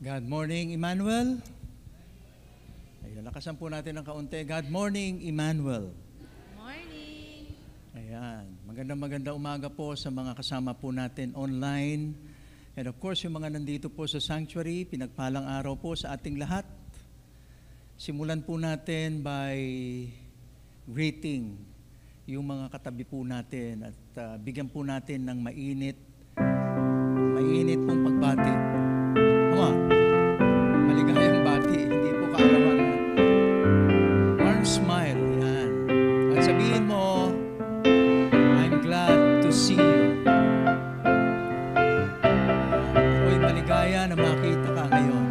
God morning, Emmanuel. Ayun, lakasan po natin ng kaunti. God morning, Emmanuel. Morning! Ayan, magandang umaga po sa mga kasama po natin online. And of course, yung mga nandito po sa sanctuary, pinagpalang araw po sa ating lahat. Simulan po natin by greeting yung mga katabi po natin at bigyan po natin ng mainit pong pagbati. Maligayang bati, hindi po kaalaman. Warm smile, yan. At sabihin mo, I'm glad to see you. Ako'y maligaya na makita ka ngayon.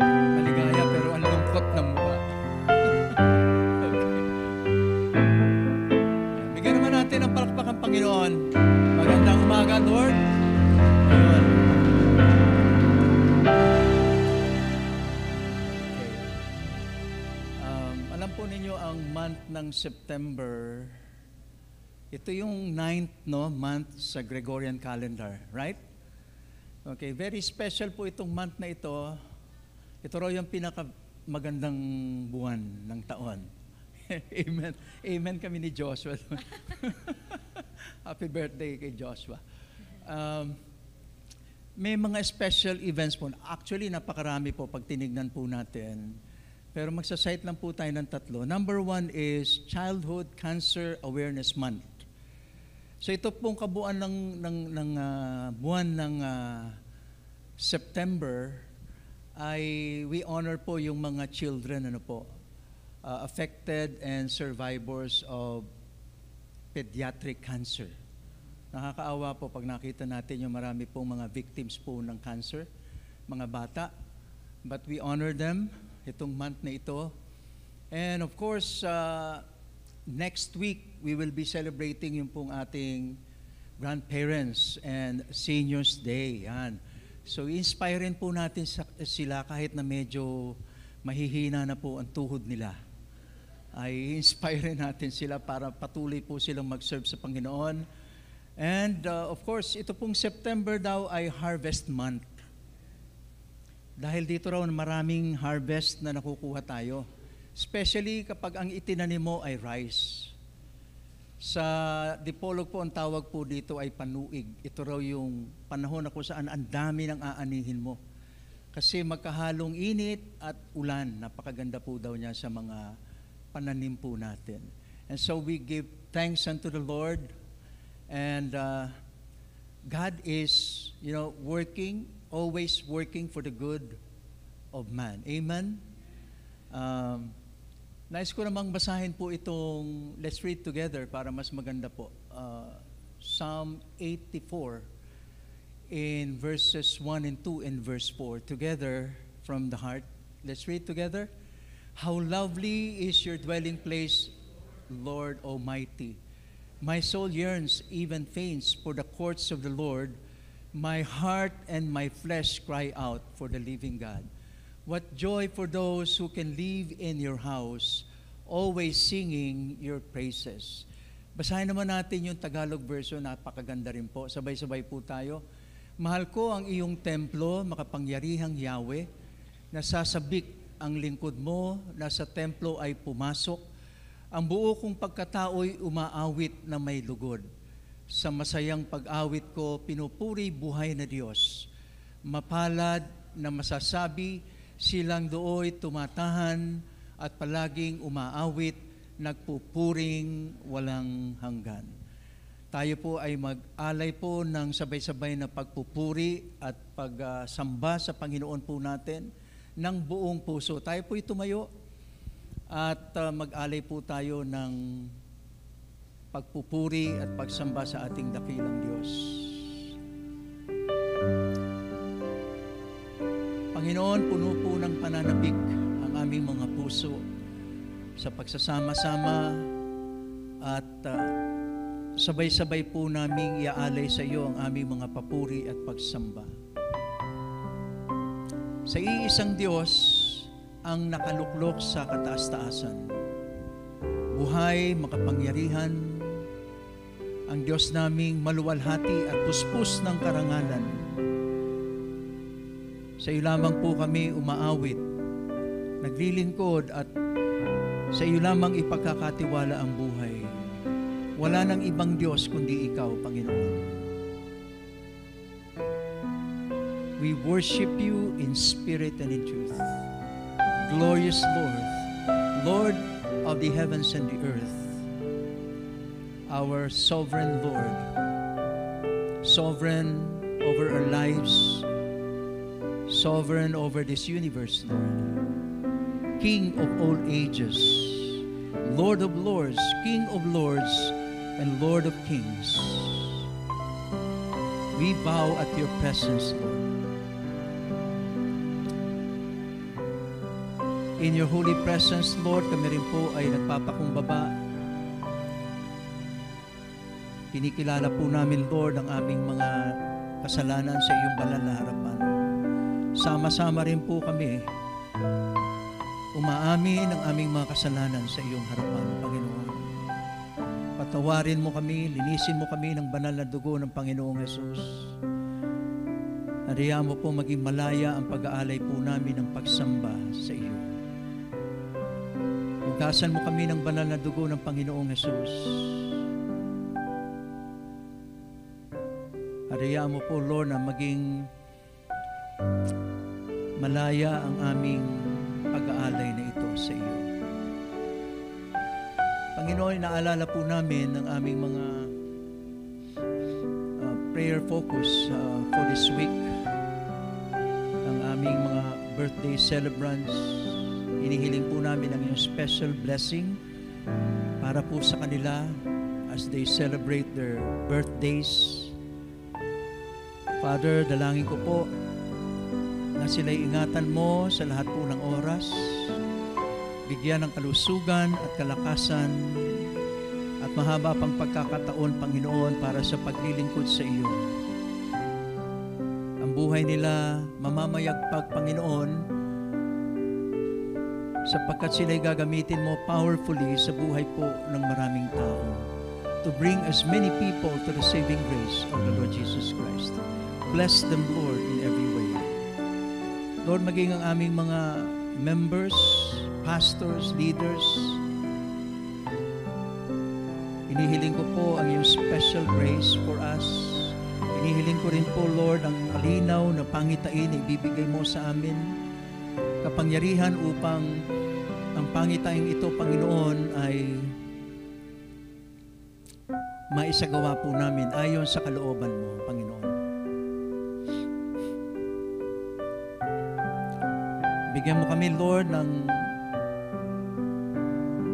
Maligaya pero ang lungkot ng mukha. Bigyan naman natin ang palakpak ang Panginoon. Magandang umaga, Lord. Ayun. Okay. Alam po ninyo ang month ng September, ito yung 9th month sa Gregorian calendar, right? Okay, very special po itong month na ito. Ito raw yung pinakamagandang buwan ng taon. Amen. Amen kami ni Joshua. Happy birthday kay Joshua. May mga special events po. Actually, napakarami po pag tinignan po natin. Pero magsasite lang po tayo ng tatlo. Number 1 is Childhood Cancer Awareness Month. So ito pong kabuuan ng buwan ng September ay we honor po yung mga children affected and survivors of pediatric cancer. Nakakaawa po pag nakita natin yung marami pong mga victims po ng cancer, mga bata. But we honor them itong month na ito. And of course, next week, we will be celebrating yung pong ating grandparents and seniors day. Yan. So, inspirein po natin sila kahit na medyo mahihina na po ang tuhod nila. Ay inspire natin sila para patuloy po silang mag-serve sa Panginoon. And of course, ito pong September daw ay harvest month. Dahil dito raw maraming harvest na nakukuha tayo. Especially kapag ang itinanim mo ay rice. Sa Dipolog po, ang tawag po dito ay panuig. Ito raw yung panahon na kung saan ang dami ng aanihin mo. Kasi magkahalong init at ulan. Napakaganda po daw niya sa mga pananim po natin. And so we give thanks unto the Lord. And God is, working, always working for the good of man. Amen? Nais ko namang basahin po itong, let's read together para mas maganda po. Psalm 84 in verses 1 and 2 and verse 4. Together from the heart. Let's read together. How lovely is your dwelling place, Lord Almighty. My soul yearns, even faints, for the courts of the Lord. My heart and my flesh cry out for the living God. What joy for those who can live in your house, always singing your praises. Basahin naman natin yung Tagalog version, napakaganda rin po. Sabay-sabay po tayo. Mahal ko ang iyong templo, makapangyarihang Yahweh, nasasabik ang lingkod mo, nasa templo ay pumasok. Ang buo kong pagkatao'y umaawit na may lugod. Sa masayang pag-awit ko, pinupuri buhay na Diyos. Mapalad na masasabi, silang dooy tumatahan at palaging umaawit, nagpupuring walang hanggan. Tayo po ay mag-alay po ng sabay-sabay na pagpupuri at pagsamba sa Panginoon po natin ng buong puso. Tayo po'y tumayo at mag-alay po tayo ng pagpupuri at pagsamba sa ating dakilang Diyos. Panginoon, puno po ng pananabik ang aming mga puso sa pagsasama-sama at sabay-sabay po naming iaalay sa iyo ang aming mga papuri at pagsamba. Sa iisang Diyos ang nakaluklok sa kataas-taasan. Buhay, makapangyarihan, ang Diyos naming maluwalhati at puspos ng karangalan. Sa iyo lamang po kami umaawit, naglilingkod at sa iyo lamang ipagkakatiwala ang buhay. Wala nang ibang Diyos kundi ikaw, Panginoon. We worship you in spirit and in truth. Glorious Lord, Lord of the heavens and the earth, our sovereign Lord, sovereign over our lives, sovereign over this universe, Lord, King of all ages, Lord of lords, King of lords, and Lord of kings. We bow at your presence, Lord. In your holy presence, Lord, kami rin po ay nagpapakumbaba. Kinikilala po namin, Lord, ang aming mga kasalanan sa iyong banal na harapan. Sama-sama rin po kami umaamin ang aming mga kasalanan sa iyong harapan, Panginoon. Patawarin mo kami, linisin mo kami ng banal na dugo ng Panginoong Hesus. Hariya mo po maging malaya ang pag-aalay po namin ng pagsamba sa iyo. Hugasan mo kami ng banal na dugo ng Panginoong Hesus. Hariya mo po, Lord, na maging malaya ang aming pag-aalay na ito sa iyo. Panginoon, naalala po namin ang aming mga prayer focus for this week. Ang aming mga birthday celebrants. Hinihiling po namin ang iyong special blessing para po sa kanila as they celebrate their birthdays. Father, dalangin ko po na sila'y ingatan mo sa lahat po ng oras, bigyan ng kalusugan at kalakasan at mahaba pang pagkakataon, Panginoon, para sa paglilingkod sa iyo. Ang buhay nila mamamayagpag, Panginoon, sapagkat sila'y gagamitin mo powerfully sa buhay po ng maraming tao to bring as many people to the saving grace of the Lord Jesus Christ. Bless them, Lord, in every way. Lord, maging ang aming mga members, pastors, leaders, inihiling ko po ang iyong special grace for us. Inihiling ko rin po, Lord, ang malinaw na pangitain na ibibigay mo sa amin, kapangyarihan upang ang pangitaing ito, Panginoon, ay maisagawa po namin ayon sa kalooban mo, Panginoon. Bigyan mo kami, Lord, ng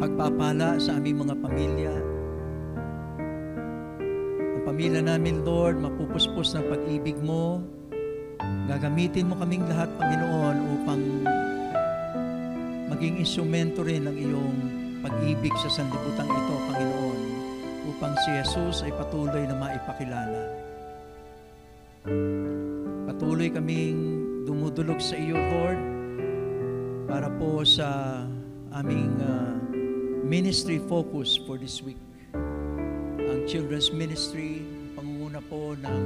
pagpapala sa aming mga pamilya. Ang pamilya namin, Lord, mapupuspos ng pag-ibig mo. Gagamitin mo kaming lahat, Panginoon, upang maging instrumento rin ng iyong pag-ibig sa sanlibutan ito, Panginoon, upang si Jesus ay patuloy na maipakilala. Patuloy kaming dumudulog sa iyo, Lord, para po sa aming ministry focus for this week. Ang children's ministry, pangunguna po ng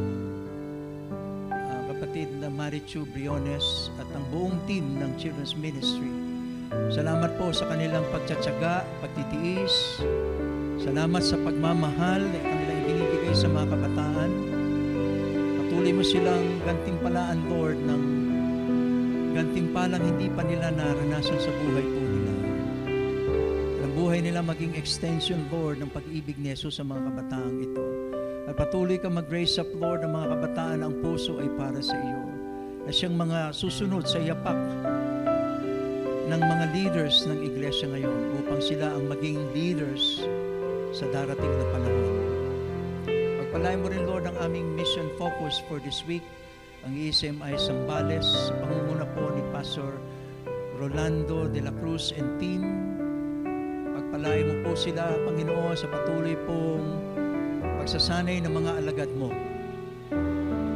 kapatid na Marichu Briones at ang buong team ng children's ministry. Salamat po sa kanilang pagtsatsaga, pagtitiis. Salamat sa pagmamahal na kanilang ibinibigay sa mga kabataan. Patuloy mo silang gantimpalaan, Lord, ng gantimpalang hindi pa nila naranasan sa buhay po nila. Ang buhay nila maging extension, Lord, ng pag-ibig ni Jesus sa mga kabataang ito. At patuloy ka mag-raise up, Lord, ng mga kabataan ang puso ay para sa iyo. Na siyang mga susunod sa yapak ng mga leaders ng iglesia ngayon upang sila ang maging leaders sa darating na panahon. Pagpalain mo rin, Lord, ang aming mission focus for this week, ang ECMI Zambales, pangunguna po ni Pastor Rolando de la Cruz and team. Pagpalain mo po sila, Panginoon, sa patuloy pong pagsasanay ng mga alagad mo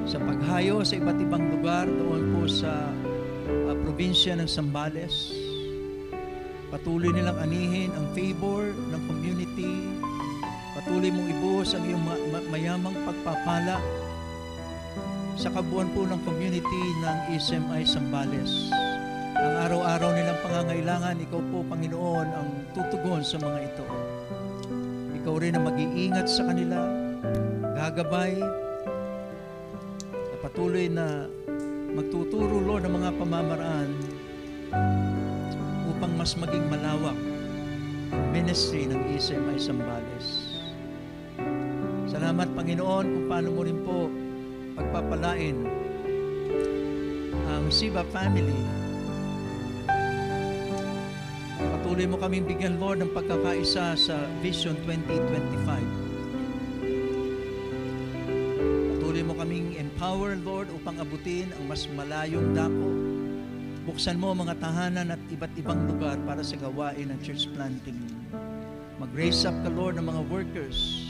sa paghayo sa iba't ibang lugar doon po sa probinsya ng Zambales. Patuloy nilang anihin ang favor ng community. Patuloy mong ibuhos ang iyong mayamang pagpapala sa kabuuan po ng community ng ECMI Zambales. Ang araw-araw nilang pangangailangan, ikaw po, Panginoon, ang tutugon sa mga ito. Ikaw rin ang mag-iingat sa kanila, gagabay, at patuloy na magtuturo, Lord, ng mga pamamaraan upang mas maging malawak ang ministry ng ECMI Zambales. Salamat, Panginoon, kung paano mo rin po pagpapalain ang Siba family. Patuloy mo kaming bigyan, Lord, ng pagkakaisa sa Vision 2025. Patuloy mo kaming empower, Lord, upang abutin ang mas malayong dako. Buksan mo mga tahanan at iba't ibang lugar para sa gawain ng church planting. Mag-raise up ka, Lord, ng mga workers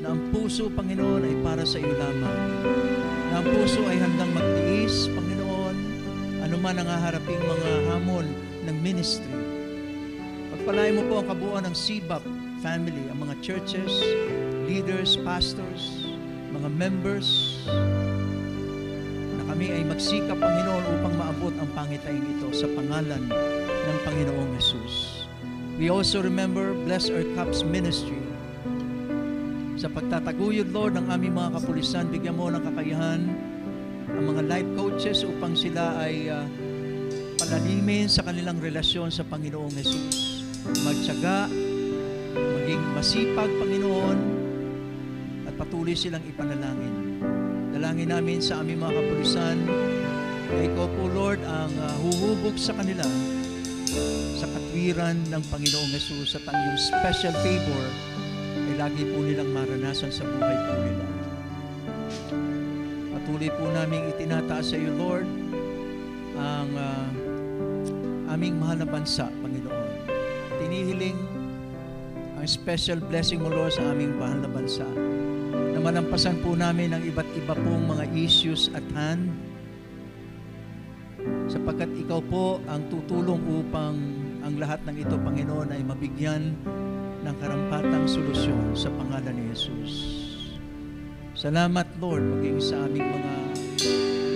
na ang puso, Panginoon, ay para sa iyo lamang. Na ang puso ay handang magtiis, Panginoon, anuman ang haharaping mga hamon ng ministry. Pagpalain mo po ang kabuuan ng CBAP family, ang mga churches, leaders, pastors, mga members, na kami ay magsikap, Panginoon, upang maabot ang pangitaing ito sa pangalan ng Panginoong Yesus. We also remember, bless our CAPS ministry. Sa pagtataguyod, Lord, ng aming mga kapulisan, bigyan mo ng kakayahan ang mga life coaches upang sila ay palalimin sa kanilang relasyon sa Panginoong Yesus. Magtiyaga, maging masipag, Panginoon, at patuloy silang ipanalangin. Dalangin namin sa aming mga kapulisan na ikaw po, Lord, ang huhubog sa kanila sa katwiran ng Panginoong Yesus at ang iyong special favor ay lagi po nilang maranasan sa buhay po nila. Patuloy po namin itinataas sa iyo, Lord, ang aming mahal na bansa, Panginoon. Tinihiling ang special blessing mo, Lord, sa aming mahal na bansa. Na malampasan po namin ang iba't iba pong mga issues at hand, sapagkat ikaw po ang tutulong upang ang lahat ng ito, Panginoon, ay mabigyan ng karampatang solusyon sa pangalan ni Jesus. Salamat, Lord, maging sa aming mga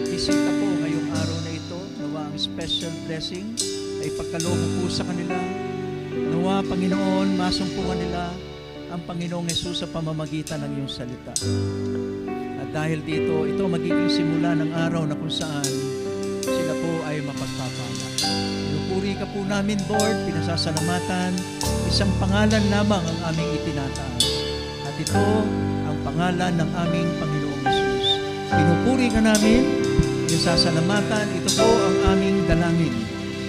bisita po ngayong araw na ito. Nawa ang special blessing ay pagkaloob po sa kanila. Nawa, Panginoon, masumpungan nila ang Panginoong Yesus sa pamamagitan ng iyong salita. At dahil dito, ito magiging simula ng araw na kung saan sila po ay mapagpapala. Pinupuri ka po namin, Lord, pinasasalamatan. Isang pangalan lamang ang aming itinataas. At ito ang pangalan ng aming Panginoong Yesus. Pinupuri ka namin, pinasasalamatan. Ito po ang aming dalangin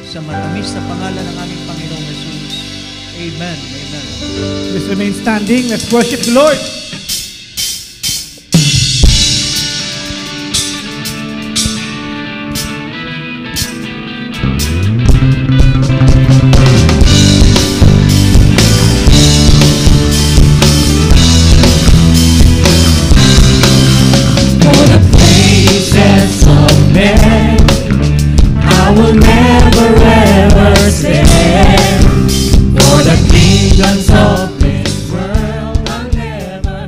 sa matamis na pangalan ng aming Panginoong Yesus. Amen. Amen. Please remain standing. Let's worship the Lord. I will never ever stand for the kingdoms of this world. I'll never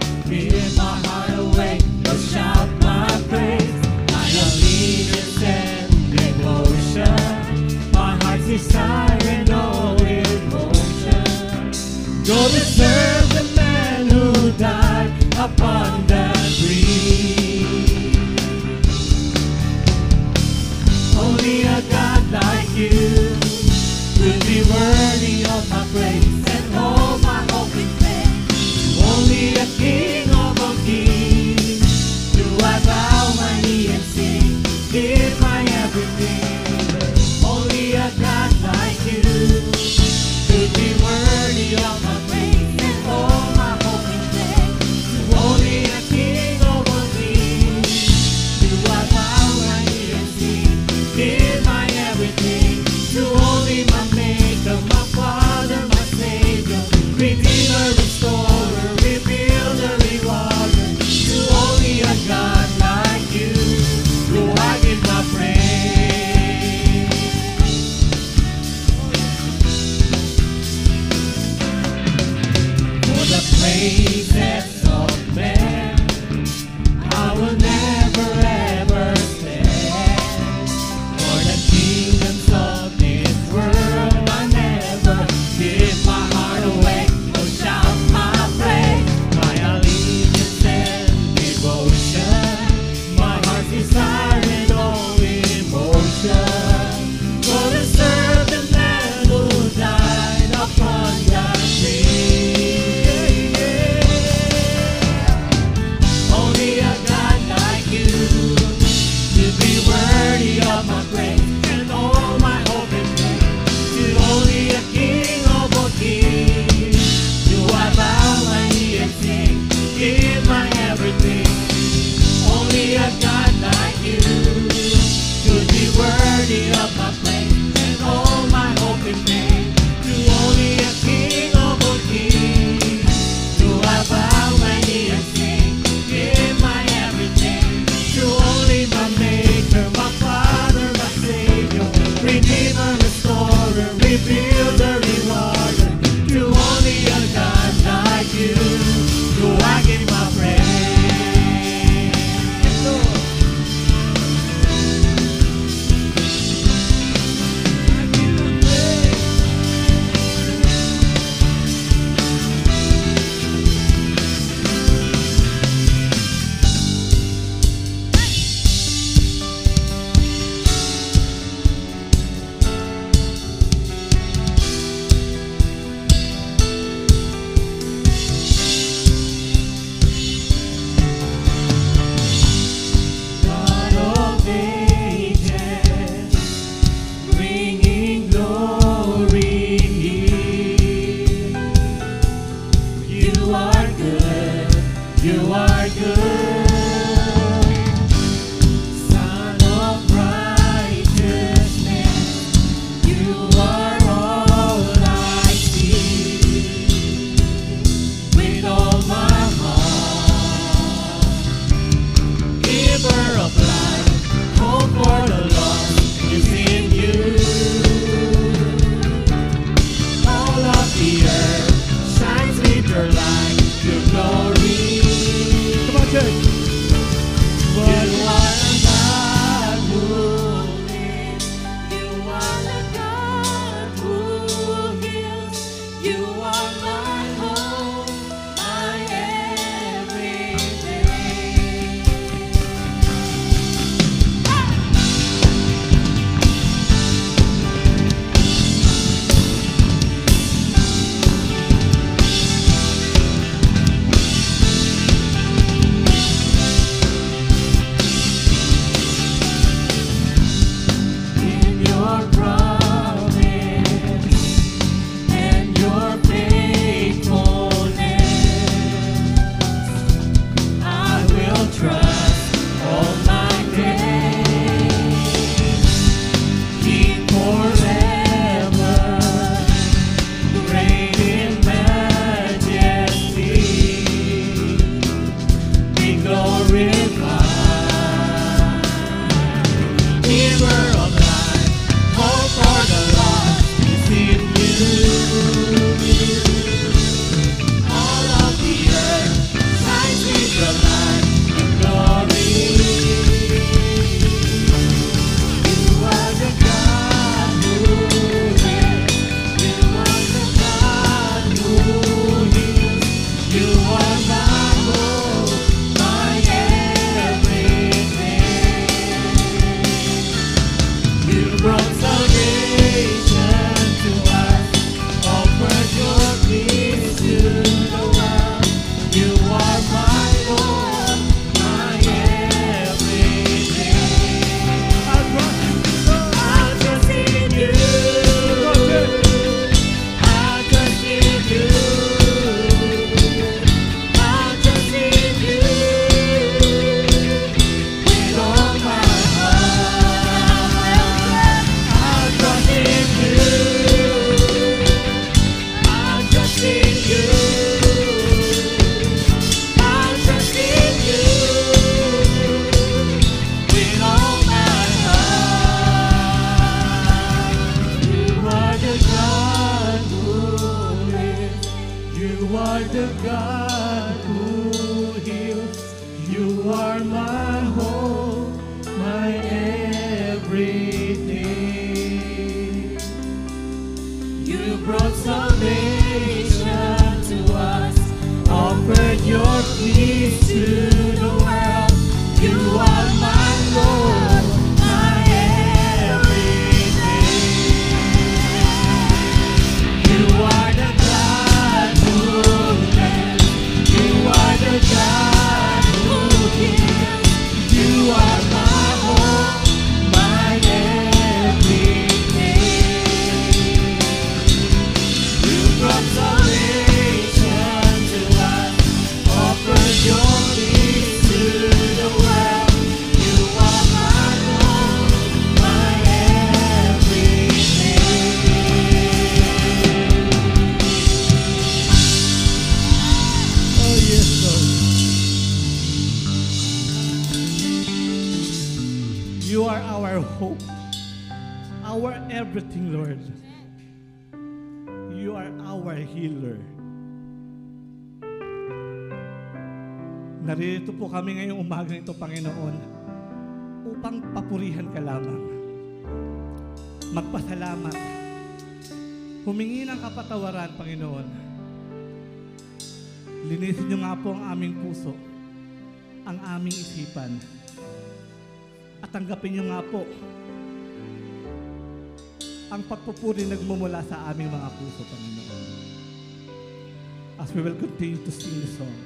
You are our hope, our everything, Lord. You are our healer. Narito po kami ngayong umaga ito, Panginoon, upang papurihan ka lamang. Magpasalamat. Humingi ng kapatawaran, Panginoon. Linisin niyo nga po ang aming puso, ang aming isipan. At tanggapin niyo nga po ang pagpupuri nagmumula sa aming mga puso, Panginoon. As we will continue to sing the song.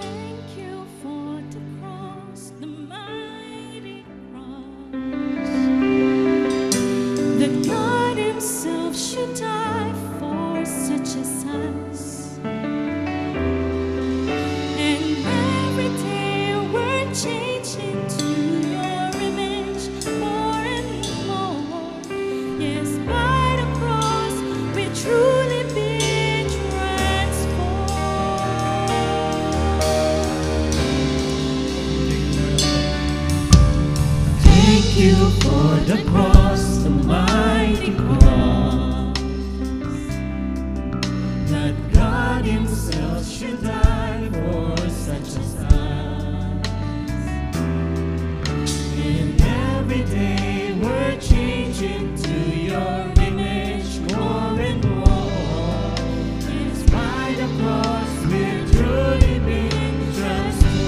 Thank you for the cross, the mighty cross, that God Himself should die for such as us. And every day we're changing to Your image more and more. Yes, by the cross we're truly being transformed. Thank you for the cross, the mighty cross, that God Himself should die for such as us. And every day we're changing to Your image more and more. It's by the cross we're truly being transformed.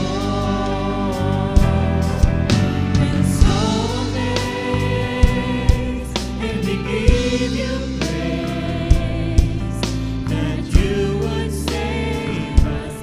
And so amazed, and we give You praise that You would save us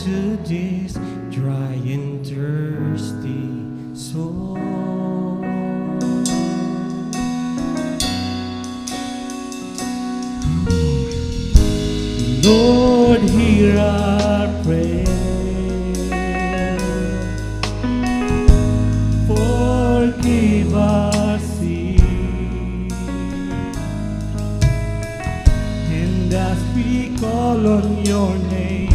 to this dry and thirsty soul. Lord, hear our prayer. Forgive our sin. And as we call on your name,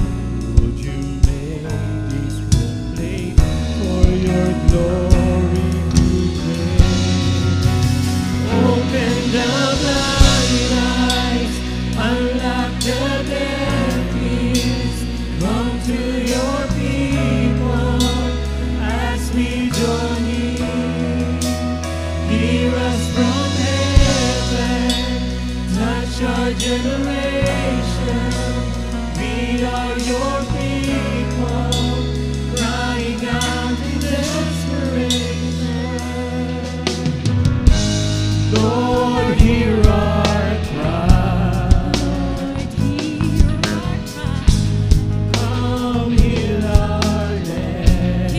would you make this one place for your glory to reign? Open the blind eyes, unlock the deaf ears, come to your people as we join in. Hear us from heaven, touch our generation. We are your people, crying out in desperation. Lord, hear our cry. Come heal our land.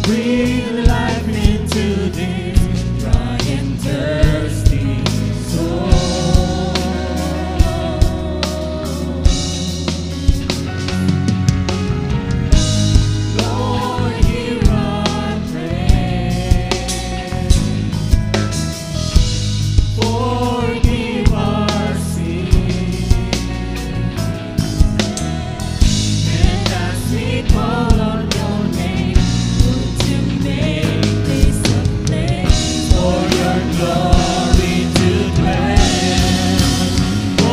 Breathe life into this dry and thirsty soul. Lord, hear our prayer. Forgive our sin. And as we call on your name, would you make this a place for your glory to dwell?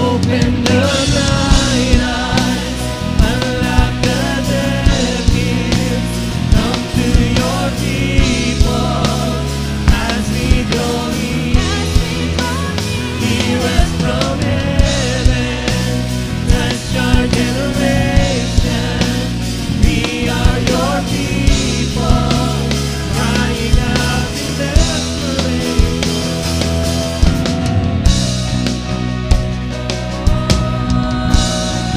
Open the blind eyes, unlock the deaf ears, come to your people as we go in. Hear us from heaven, touch our generation. We are your people, crying out in desperation.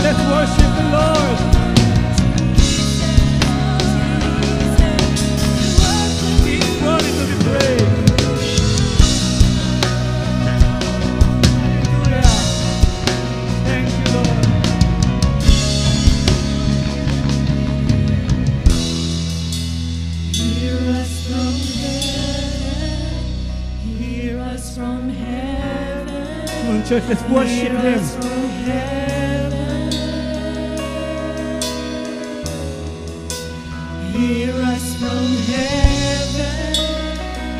Let's worship the Lord. He's worthy to be praised. Hallelujah. Thank you, Lord. Hear us from heaven, hear us from heaven. Come on, church, let's worship Hear Him. us from heaven. Hear us from heaven.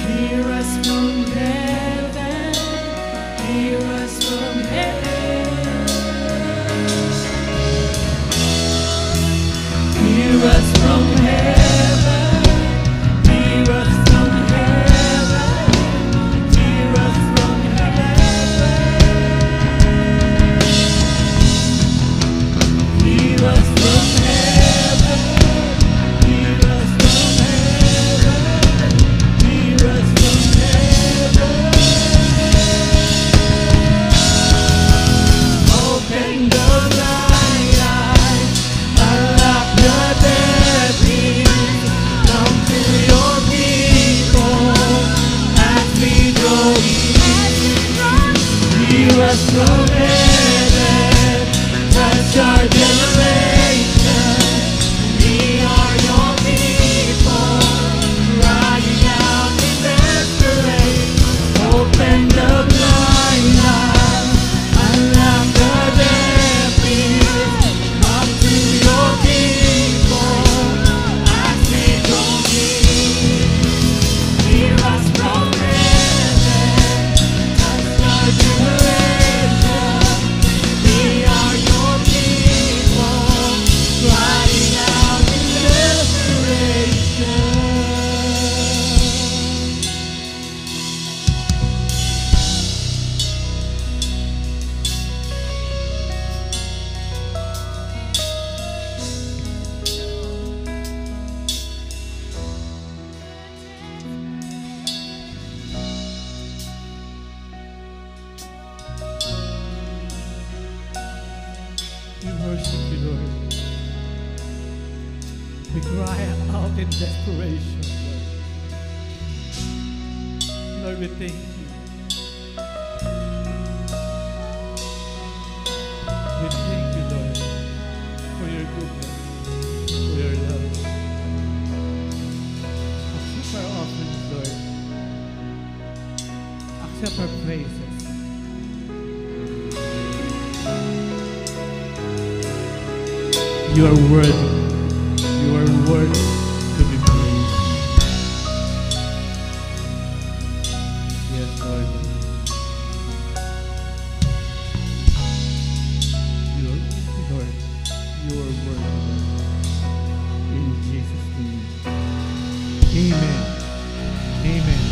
Hear us from heaven. Hear us from heaven. Hear us from heaven. Hear us from heaven. Hear us from heaven. Hear us from heaven. Hear us from heaven. Hear us from heaven. Open the blind eyes, unlock the deaf ears, come to your people as we go in. Hear us from heaven, touch our generation. We are your people, crying out in desperation. Open the blind eyes, unlock the deaf ears, come to your people as we go in. Hear us from heaven, touch our generation. We cry out in desperation, Lord. Lord, we thank you. We thank you, Lord, for your goodness, for your love. Accept our offerings, Lord. Accept our praises. You are worthy. You are worthy to be praised. Yes, Lord. You are worthy, Lord. You are worthy. In Jesus' name. Amen. Amen.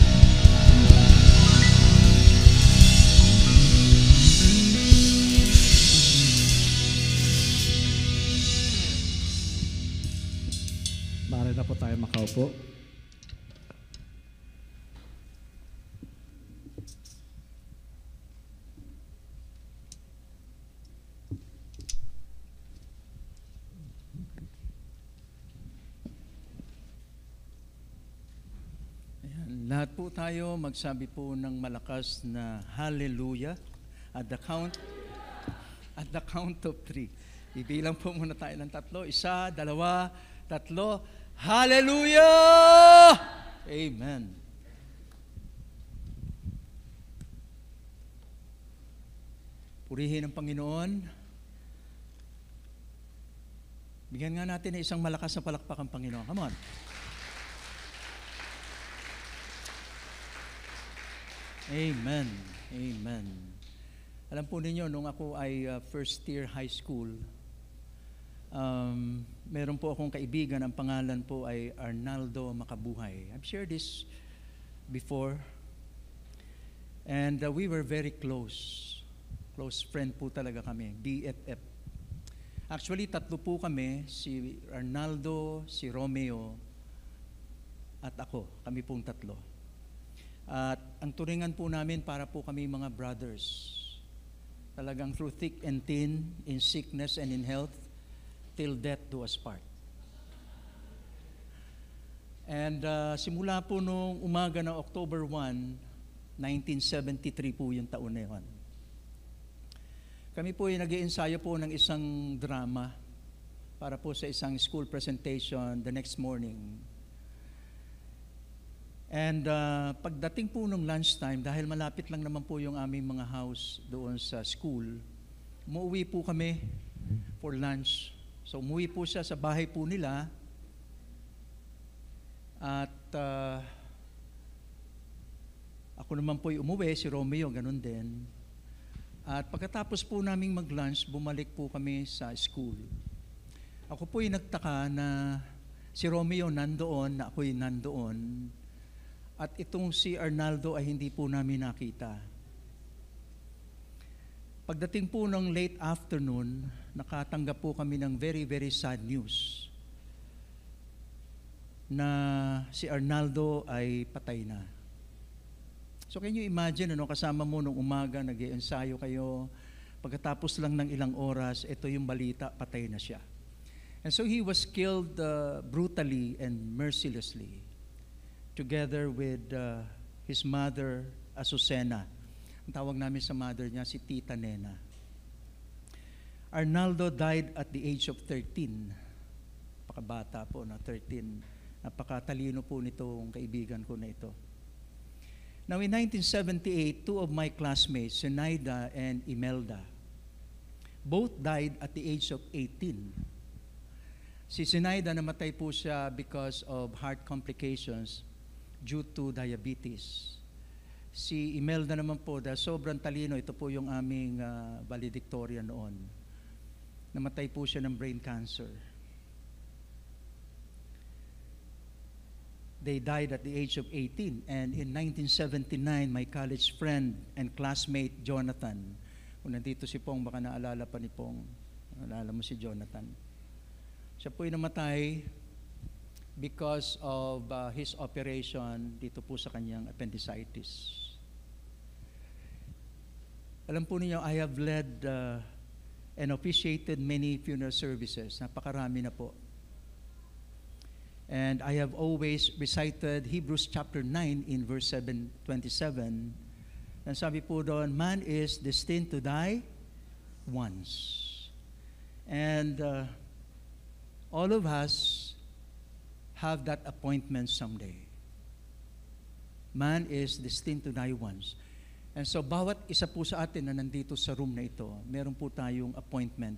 Maaari na po tayo makaupo. Ayan, lahat po tayo magsabi po ng malakas na hallelujah at the count of 3. Ibilang po muna tayo ng 3. 1, 2, 3. Hallelujah! Amen. Purihin ang Panginoon. Bigyan nga natin ng isang malakas na palakpak ang Panginoon. Come on. Amen. Amen. Alam po ninyo, nung ako ay first year high school, meron po akong kaibigan, ang pangalan po ay Arnaldo Makabuhay. I've shared this before. And we were very close. Close friend po talaga kami, BFF. Actually, 3 po kami, si Arnaldo, si Romeo, at ako. Kami pong 3. At ang turingan po namin para po kami mga brothers. Talagang through thick and thin, in sickness and in health, till death do us part. And simula po nung umaga ng October 1, 1973 po yung taon na yun. Kami po ay nag-iensayo po ng isang drama para po sa isang school presentation the next morning. And pagdating po nung lunchtime, dahil malapit lang naman po yung aming mga house doon sa school, umuwi po kami for lunch. So umuwi po siya sa bahay po nila at ako naman po umuwi, si Romeo, ganun din. At pagkatapos po naming mag-lunch, bumalik po kami sa school. Ako po nagtaka na si Romeo nandoon, na ako'y nandoon, at itong si Arnaldo ay hindi po namin nakita. Pagdating po ng late afternoon, nakatanggap po kami ng very, very sad news na si Arnaldo ay patay na. So can you imagine, kasama mo nung umaga, nag-iensayo kayo, pagkatapos lang ng ilang oras, ito yung balita, patay na siya. And so he was killed brutally and mercilessly, together with his mother, Azucena. Ang tawag namin sa mother niya, si Tita Nena. Arnaldo died at the age of 13. Pakabata po na 13. Napakatalino po nitong kaibigan ko na ito. Now in 1978, 2 of my classmates, Zenaida and Imelda, both died at the age of 18. Si Zenaida namatay po siya because of heart complications due to diabetes. Si Imelda naman po, dahil sobrang talino, ito po yung aming valedictorian noon. Namatay po siya ng brain cancer. They died at the age of 18. And in 1979, my college friend and classmate, Jonathan, kung nandito si Pong, baka naalala pa ni Pong, naalala mo si Jonathan. Siya po'y namatay because of his operation dito po sa kanyang appendicitis. Alam po niyo, I have led and officiated many funeral services. Napakarami na po. And I have always recited Hebrews chapter 9 in verse 27. And sabi po doon, man is destined to die once. And all of us have that appointment someday. Man is destined to die once. And so bawat isa po sa atin na nandito sa room na ito, meron po tayong appointment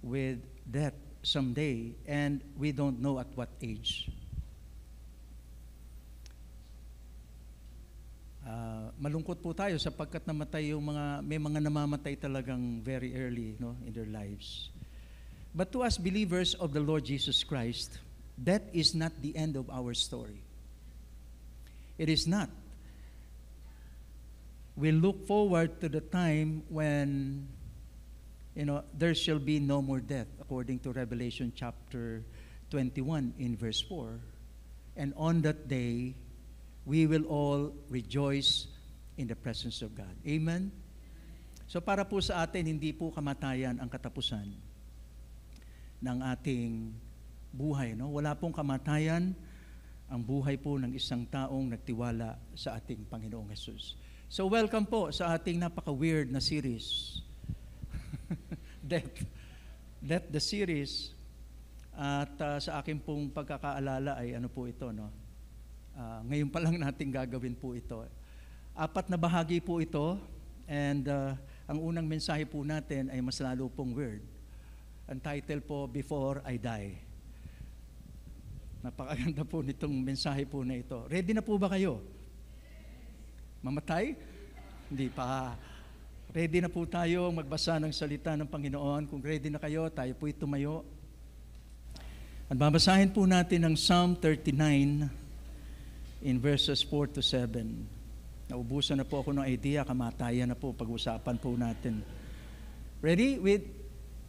with death someday, and we don't know at what age. Malungkot po tayo sapagkat namatay yung may mga namamatay talagang very early, no, in their lives. But to us believers of the Lord Jesus Christ, death is not the end of our story. It is not. We look forward to the time when, there shall be no more death, according to Revelation chapter 21 in verse 4. And on that day, we will all rejoice in the presence of God. Amen? So para po sa atin, hindi po kamatayan ang katapusan ng ating buhay. No? Wala pong kamatayan ang buhay po ng isang taong nagtiwala sa ating Panginoong Hesus. So welcome po sa ating napaka-weird na series. Death the series. At sa akin pong pagkakaalala ay ano po ito, no? Ngayon pa lang natin gagawin po ito. 4 na bahagi po ito, and ang unang mensahe po natin ay mas lalo pong weird. Ang title po, Before I Die. Napakaganda po nitong mensahe po na ito. Ready na po ba kayo? Mamatay? Hindi pa. Ready na po tayo magbasa ng salita ng Panginoon. Kung ready na kayo, tayo po'y tumayo. At babasahin po natin ang Psalm 39 in verses 4 to 7. Naubusan na po ako ng idea, kamatayan na po, pag-usapan po natin. Ready? With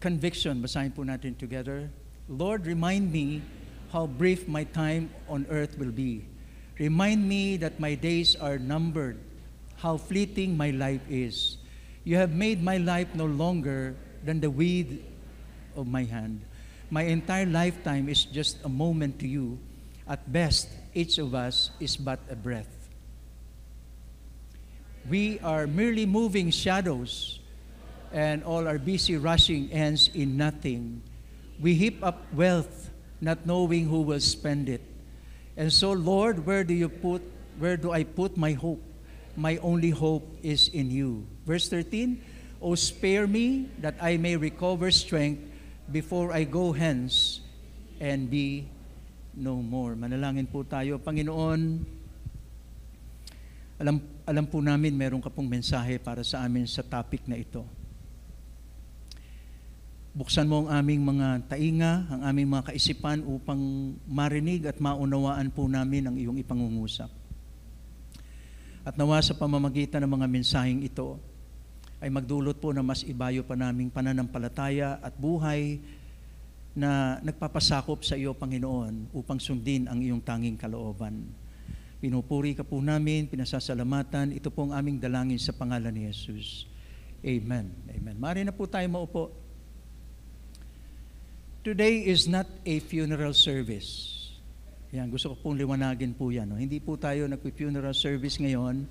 conviction, basahin po natin together. Lord, remind me how brief my time on earth will be. Remind me that my days are numbered, how fleeting my life is. You have made my life no longer than the weed of my hand. My entire lifetime is just a moment to you. At best, each of us is but a breath. We are merely moving shadows, and all our busy rushing ends in nothing. We heap up wealth, not knowing who will spend it. And so, Lord, where do I put my hope? My only hope is in you. Verse 13, O spare me that I may recover strength before I go hence and be no more. Manalangin po tayo. Panginoon, alam po namin meron ka pong mensahe para sa amin sa topic na ito. Buksan mo ang aming mga tainga, ang aming mga kaisipan upang marinig at maunawaan po namin ang iyong ipangungusap. At nawa sa pamamagitan ng mga mensaheng ito, ay magdulot po na mas ibayo pa naming pananampalataya at buhay na nagpapasakop sa iyo, Panginoon, upang sundin ang iyong tanging kalooban. Pinupuri ka po namin, pinasasalamatan. Ito po ang aming dalangin sa pangalan ni Jesus. Amen. Amen. Maaari na po tayo maupo. Today is not a funeral service. Yan, gusto ko pong liwanagin po yan. No? Hindi po tayo nag-funeral service ngayon.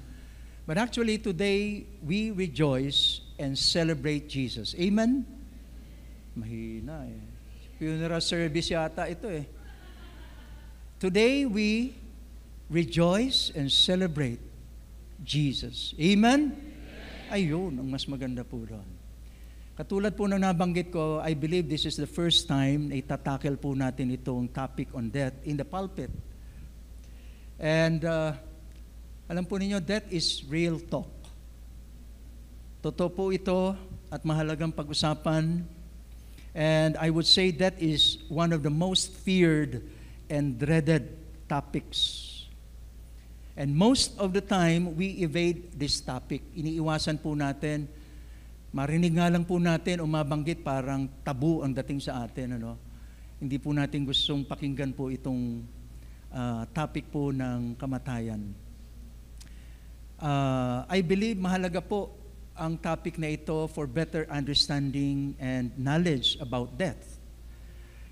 But actually, today, we rejoice and celebrate Jesus. Amen? Mahina eh. Funeral service yata ito eh. Today, we rejoice and celebrate Jesus. Amen? Ayun, ang mas maganda po doon. Katulad po ng nabanggit ko, I believe this is the first time na itatackle po natin itong topic on death in the pulpit. And alam po ninyo, death is real talk. Totoo po ito at mahalagang pag-usapan. And I would say that is one of the most feared and dreaded topics. And most of the time, we evade this topic. Iniiwasan po natin. Marinig nga lang po natin o mabanggit parang tabu ang dating sa atin. Ano? Hindi po natin gustong pakinggan po itong topic po ng kamatayan. I believe mahalaga po ang topic na ito for better understanding and knowledge about death.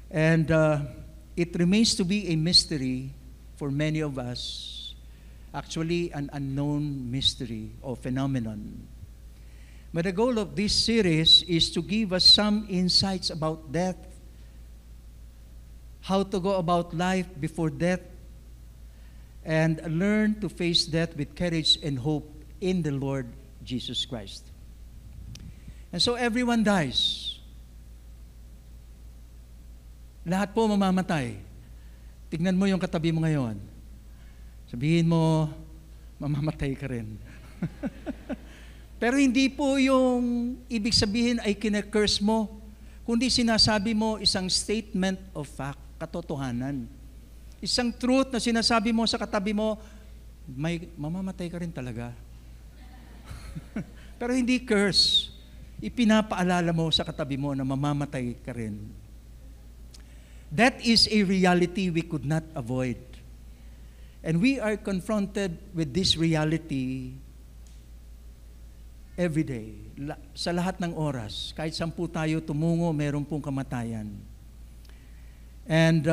And it remains to be a mystery for many of us, actually an unknown mystery or phenomenon. But the goal of this series is to give us some insights about death, how to go about life before death, and learn to face death with courage and hope in the Lord Jesus Christ. And so everyone dies. Lahat po mamamatay. Tignan mo yung katabi mo ngayon. Sabihin mo, mamamatay ka rin. Pero hindi po yung ibig sabihin ay kine-curse mo, kundi sinasabi mo isang statement of fact, katotohanan. Isang truth na sinasabi mo sa katabi mo, may mamamatay ka rin talaga. Pero hindi curse. Ipinapaalala mo sa katabi mo na mamamatay ka rin. That is a reality we could not avoid. And we are confronted with this reality every day. Sa lahat ng oras. Kahit saan po tayo tumungo, meron pong kamatayan. And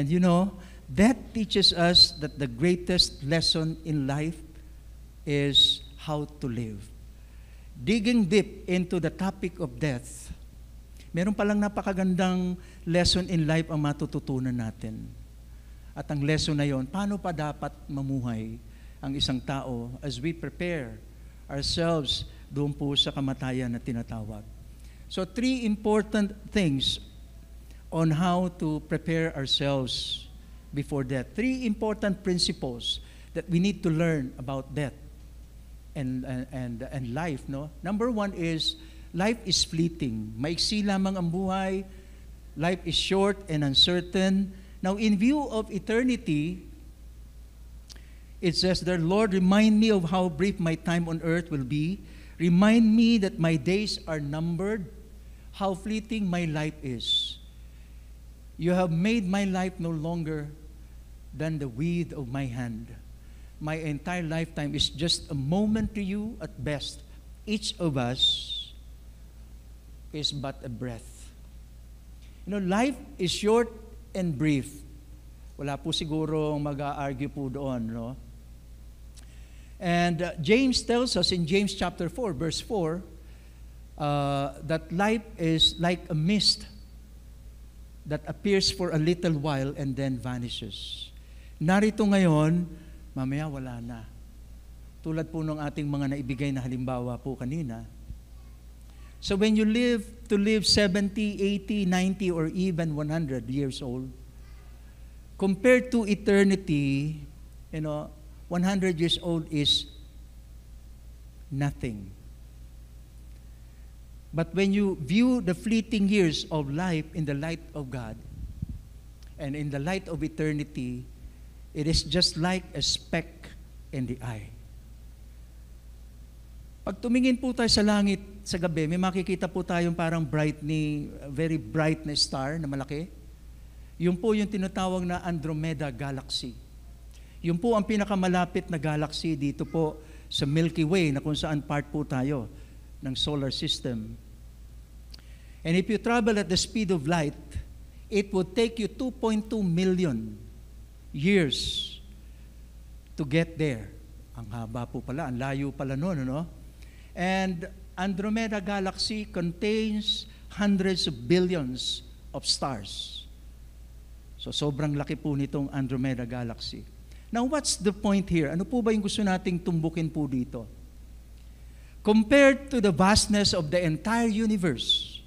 you know, that teaches us that the greatest lesson in life is how to live. Digging deep into the topic of death, meron palang napakagandang lesson in life ang matututunan natin. At ang lesson na yon, paano pa dapat mamuhay ang isang tao as we prepare ourselves doon po sa kamatayan na tinatawag. So 3 important things on how to prepare ourselves before death. 3 important principles that we need to learn about death and life. No? Number 1 is, life is fleeting. Maiksi lamang ang buhay. Life is short and uncertain. Now, in view of eternity, it says there, Lord, remind me of how brief my time on earth will be. Remind me that my days are numbered, how fleeting my life is. You have made my life no longer than the width of my hand. My entire lifetime is just a moment to you at best. Each of us is but a breath. You know, life is short and brief. Wala po siguro mag-a-argue po doon, no? And James tells us in James chapter 4, verse 4, that life is like a mist that appears for a little while and then vanishes. Narito ngayon, mamaya wala na. Tulad po ng ating mga naibigay na halimbawa po kanina. So when you live 70, 80, 90, or even 100 years old, compared to eternity, you know, 100 years old is nothing. But when you view the fleeting years of life in the light of God and in the light of eternity, it is just like a speck in the eye. Pag tumingin po tayo sa langit sa gabi, may makikita po tayong parang very bright na star na malaki. Yun po yung tinatawag na Andromeda Galaxy. Yun po ang pinakamalapit na galaxy dito po sa Milky Way na kung saan part po tayo ng solar system. And if you travel at the speed of light, it would take you 2.2 million years to get there. Ang haba po pala, ang layo pala noon, ano? And Andromeda Galaxy contains hundreds of billions of stars. So sobrang laki po nitong Andromeda Galaxy. Now what's the point here? Ano po ba yung gusto nating tumbukin po dito? Compared to the vastness of the entire universe,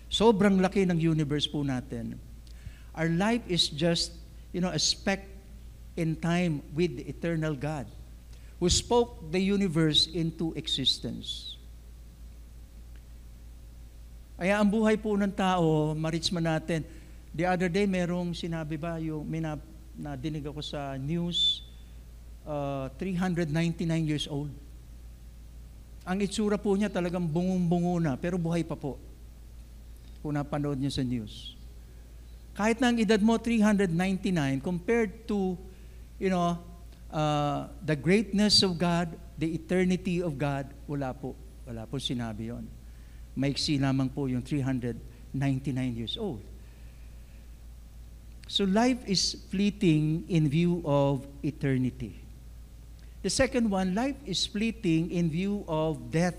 sobrang laki ng universe po natin. Our life is just, a speck in time with the eternal God who spoke the universe into existence. Kaya ang buhay po ng tao, ma-reach man natin. The other day, merong sinabi ba, may nadinig ako sa news, 399 years old. Ang itsura po niya talagang bungong-bungo na, pero buhay pa po. Kung napanood niyo sa news. Kahit na ang edad mo 399, compared to, the greatness of God, the eternity of God, wala po sinabi yon. Maiksi lamang po yung 399 years old. So life is fleeting in view of eternity. The second one, life is fleeting in view of death.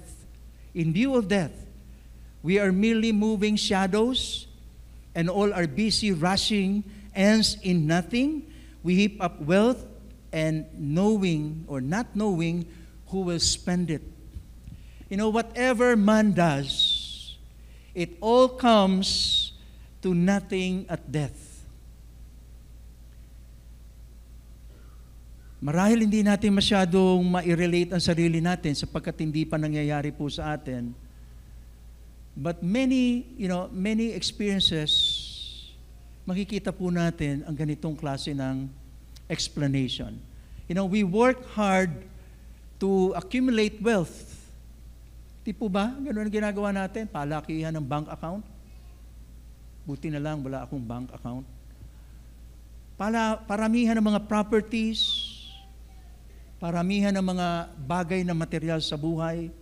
In view of death, we are merely moving shadows, and all our busy rushing ends in nothing. We heap up wealth and knowing or not knowing who will spend it. You know, whatever man does, it all comes to nothing at death. Marahil hindi natin masyadong ma-relate ang sarili natin sapagkat hindi pa nangyayari po sa atin. But many experiences, makikita po natin ang ganitong klase ng explanation. You know, we work hard to accumulate wealth. Di po ba? Ganun ang ginagawa natin. Palakihan ng bank account. Buti na lang, wala akong bank account. Paramihan ng mga properties, paramihan ng mga bagay na material sa buhay.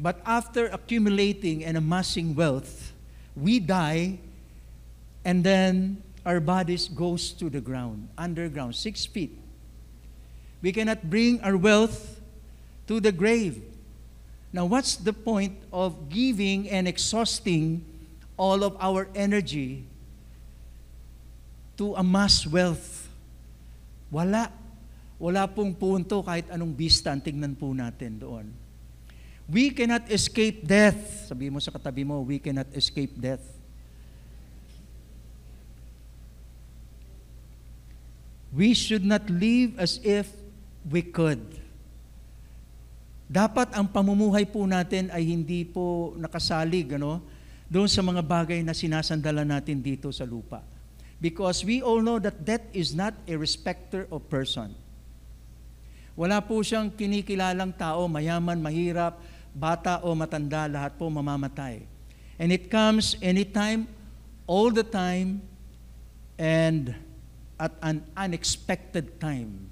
But after accumulating and amassing wealth, we die, and then our bodies goes to the ground, underground, 6 feet. We cannot bring our wealth to the grave. Now, what's the point of giving and exhausting all of our energy to amass wealth? Wala. Wala pong punto kahit anong bista ang tingnan po natin doon. We cannot escape death. Sabi mo sa katabi mo, we cannot escape death. We should not live as if we could. Dapat ang pamumuhay po natin ay hindi po nakasalig, doon sa mga bagay na sinasandalan natin dito sa lupa. Because we all know that death is not a respecter of person. Wala po siyang kinikilalang tao, mayaman, mahirap, bata o matanda, lahat po mamamatay. And it comes anytime, all the time, and at an unexpected time.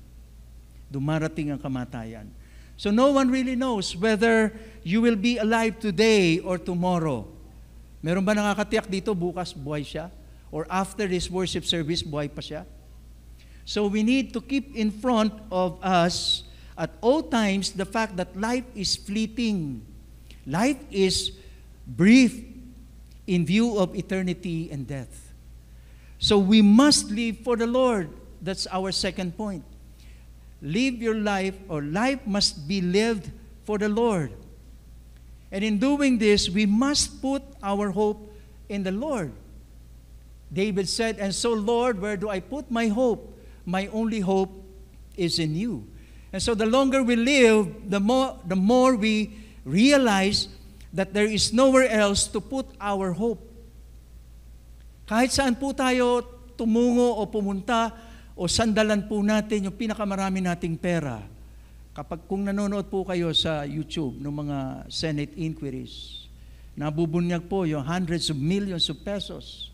Dumarating ang kamatayan. So no one really knows whether you will be alive today or tomorrow. Meron ba nakakatiyak dito bukas buhay siya? Or after this worship service, buhay pa siya? So we need to keep in front of us at all times the fact that life is fleeting. Life is brief in view of eternity and death. So we must live for the Lord. That's our second point. Live your life, or life must be lived for the Lord. And in doing this, we must put our hope in the Lord. David said, "And so, Lord, where do I put my hope? My only hope is in you." And so the longer we live, the more we realize that there is nowhere else to put our hope. Kahit saan po tayo tumungo o pumunta o sandalan po natin yung pinakamarami nating pera. Kung nanonood po kayo sa YouTube ng mga Senate inquiries, nabubunyag po yung hundreds of millions of pesos.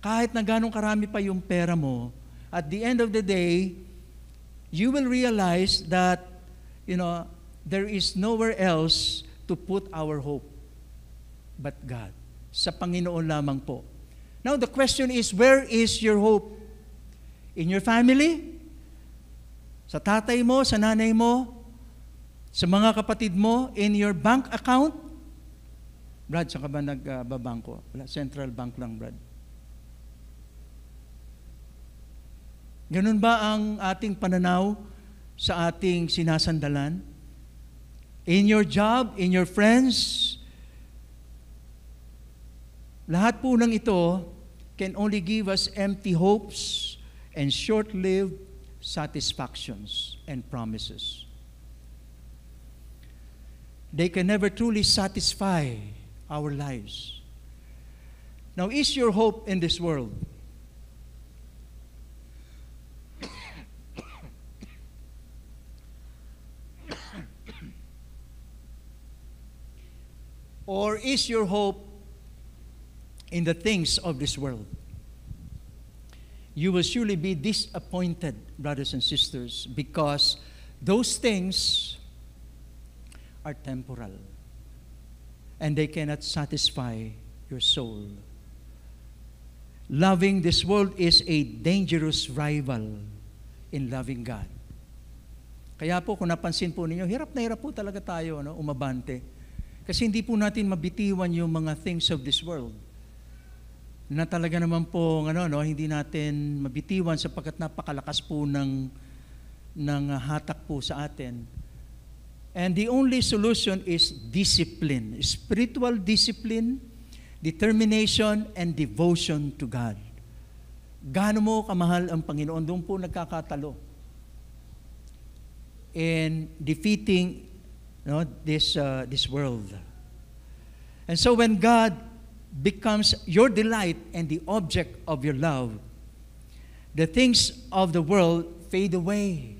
Kahit na ganong karami pa yung pera mo, at the end of the day, you will realize that, there is nowhere else to put our hope but God. Sa Panginoon lamang po. Now the question is, where is your hope? In your family? Sa tatay mo, sa nanay mo, sa mga kapatid mo, in your bank account? Brad, saan ka ba nagbabangko? Wala, Central Bank lang, Brad. Ganun ba ang ating pananaw sa ating sinasandalan? In your job, in your friends? Lahat po ng ito can only give us empty hopes and short-lived satisfactions and promises. They can never truly satisfy our lives. Now, is your hope in this world? Or is your hope in the things of this world? You will surely be disappointed, brothers and sisters, because those things are temporal and they cannot satisfy your soul. loving this world is a dangerous rival in loving God. Kaya po, kung napansin po ninyo, hirap na hirap po talaga tayo, no, umabante. Kasi hindi po natin mabitiwan yung mga things of this world. Na talaga naman po, hindi natin mabitiwan sapagkat napakalakas po ng hatak po sa atin. And the only solution is discipline, spiritual discipline, determination, and devotion to God. Gaano mo kamahal ang Panginoon, doon po nagkakatalo in defeating this world. And so when God becomes your delight and the object of your love, the things of the world fade away.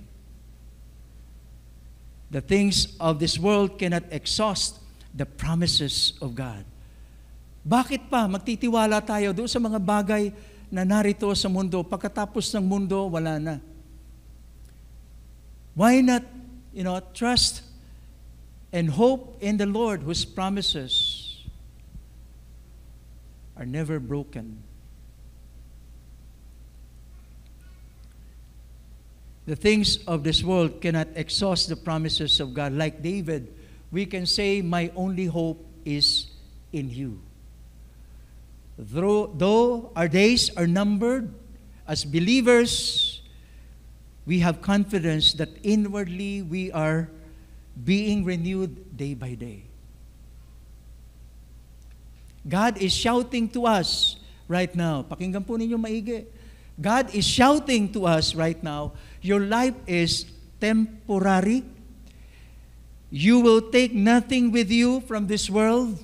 The things of this world cannot exhaust the promises of God. Bakit pa magtitiwala tayo doon sa mga bagay na narito sa mundo, pagkatapos ng mundo, wala na? Why not, trust and hope in the Lord whose promises are never broken? The things of this world cannot exhaust the promises of God. Like David, we can say, my only hope is in you. Though our days are numbered, as believers, we have confidence that inwardly we are being renewed day by day. God is shouting to us right now. Pakinggan po ninyo maigi. God is shouting to us right now, your life is temporary. You will take nothing with you from this world.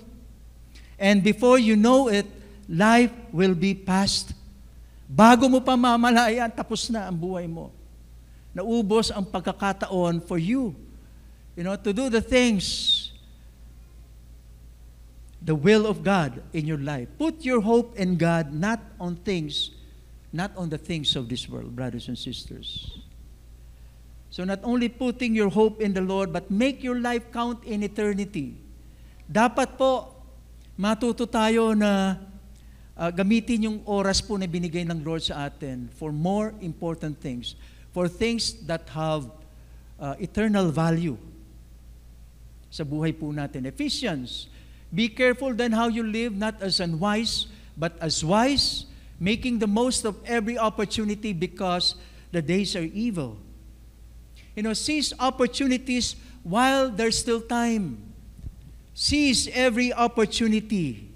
And before you know it, life will be past. Bago mo pa mamalayan, tapos na ang buhay mo. Naubos ang pagkakataon for you, to do the things, the will of God in your life. Put your hope in God, not on the things of this world, brothers and sisters. So not only putting your hope in the Lord, but make your life count in eternity. Dapat po, matuto tayo na gamitin yung oras po na binigay ng Lord sa atin for more important things, for things that have eternal value sa buhay po natin. Ephesians, be careful then how you live, not as unwise, but as wise, making the most of every opportunity because the days are evil. Seize opportunities while there's still time. Seize every opportunity.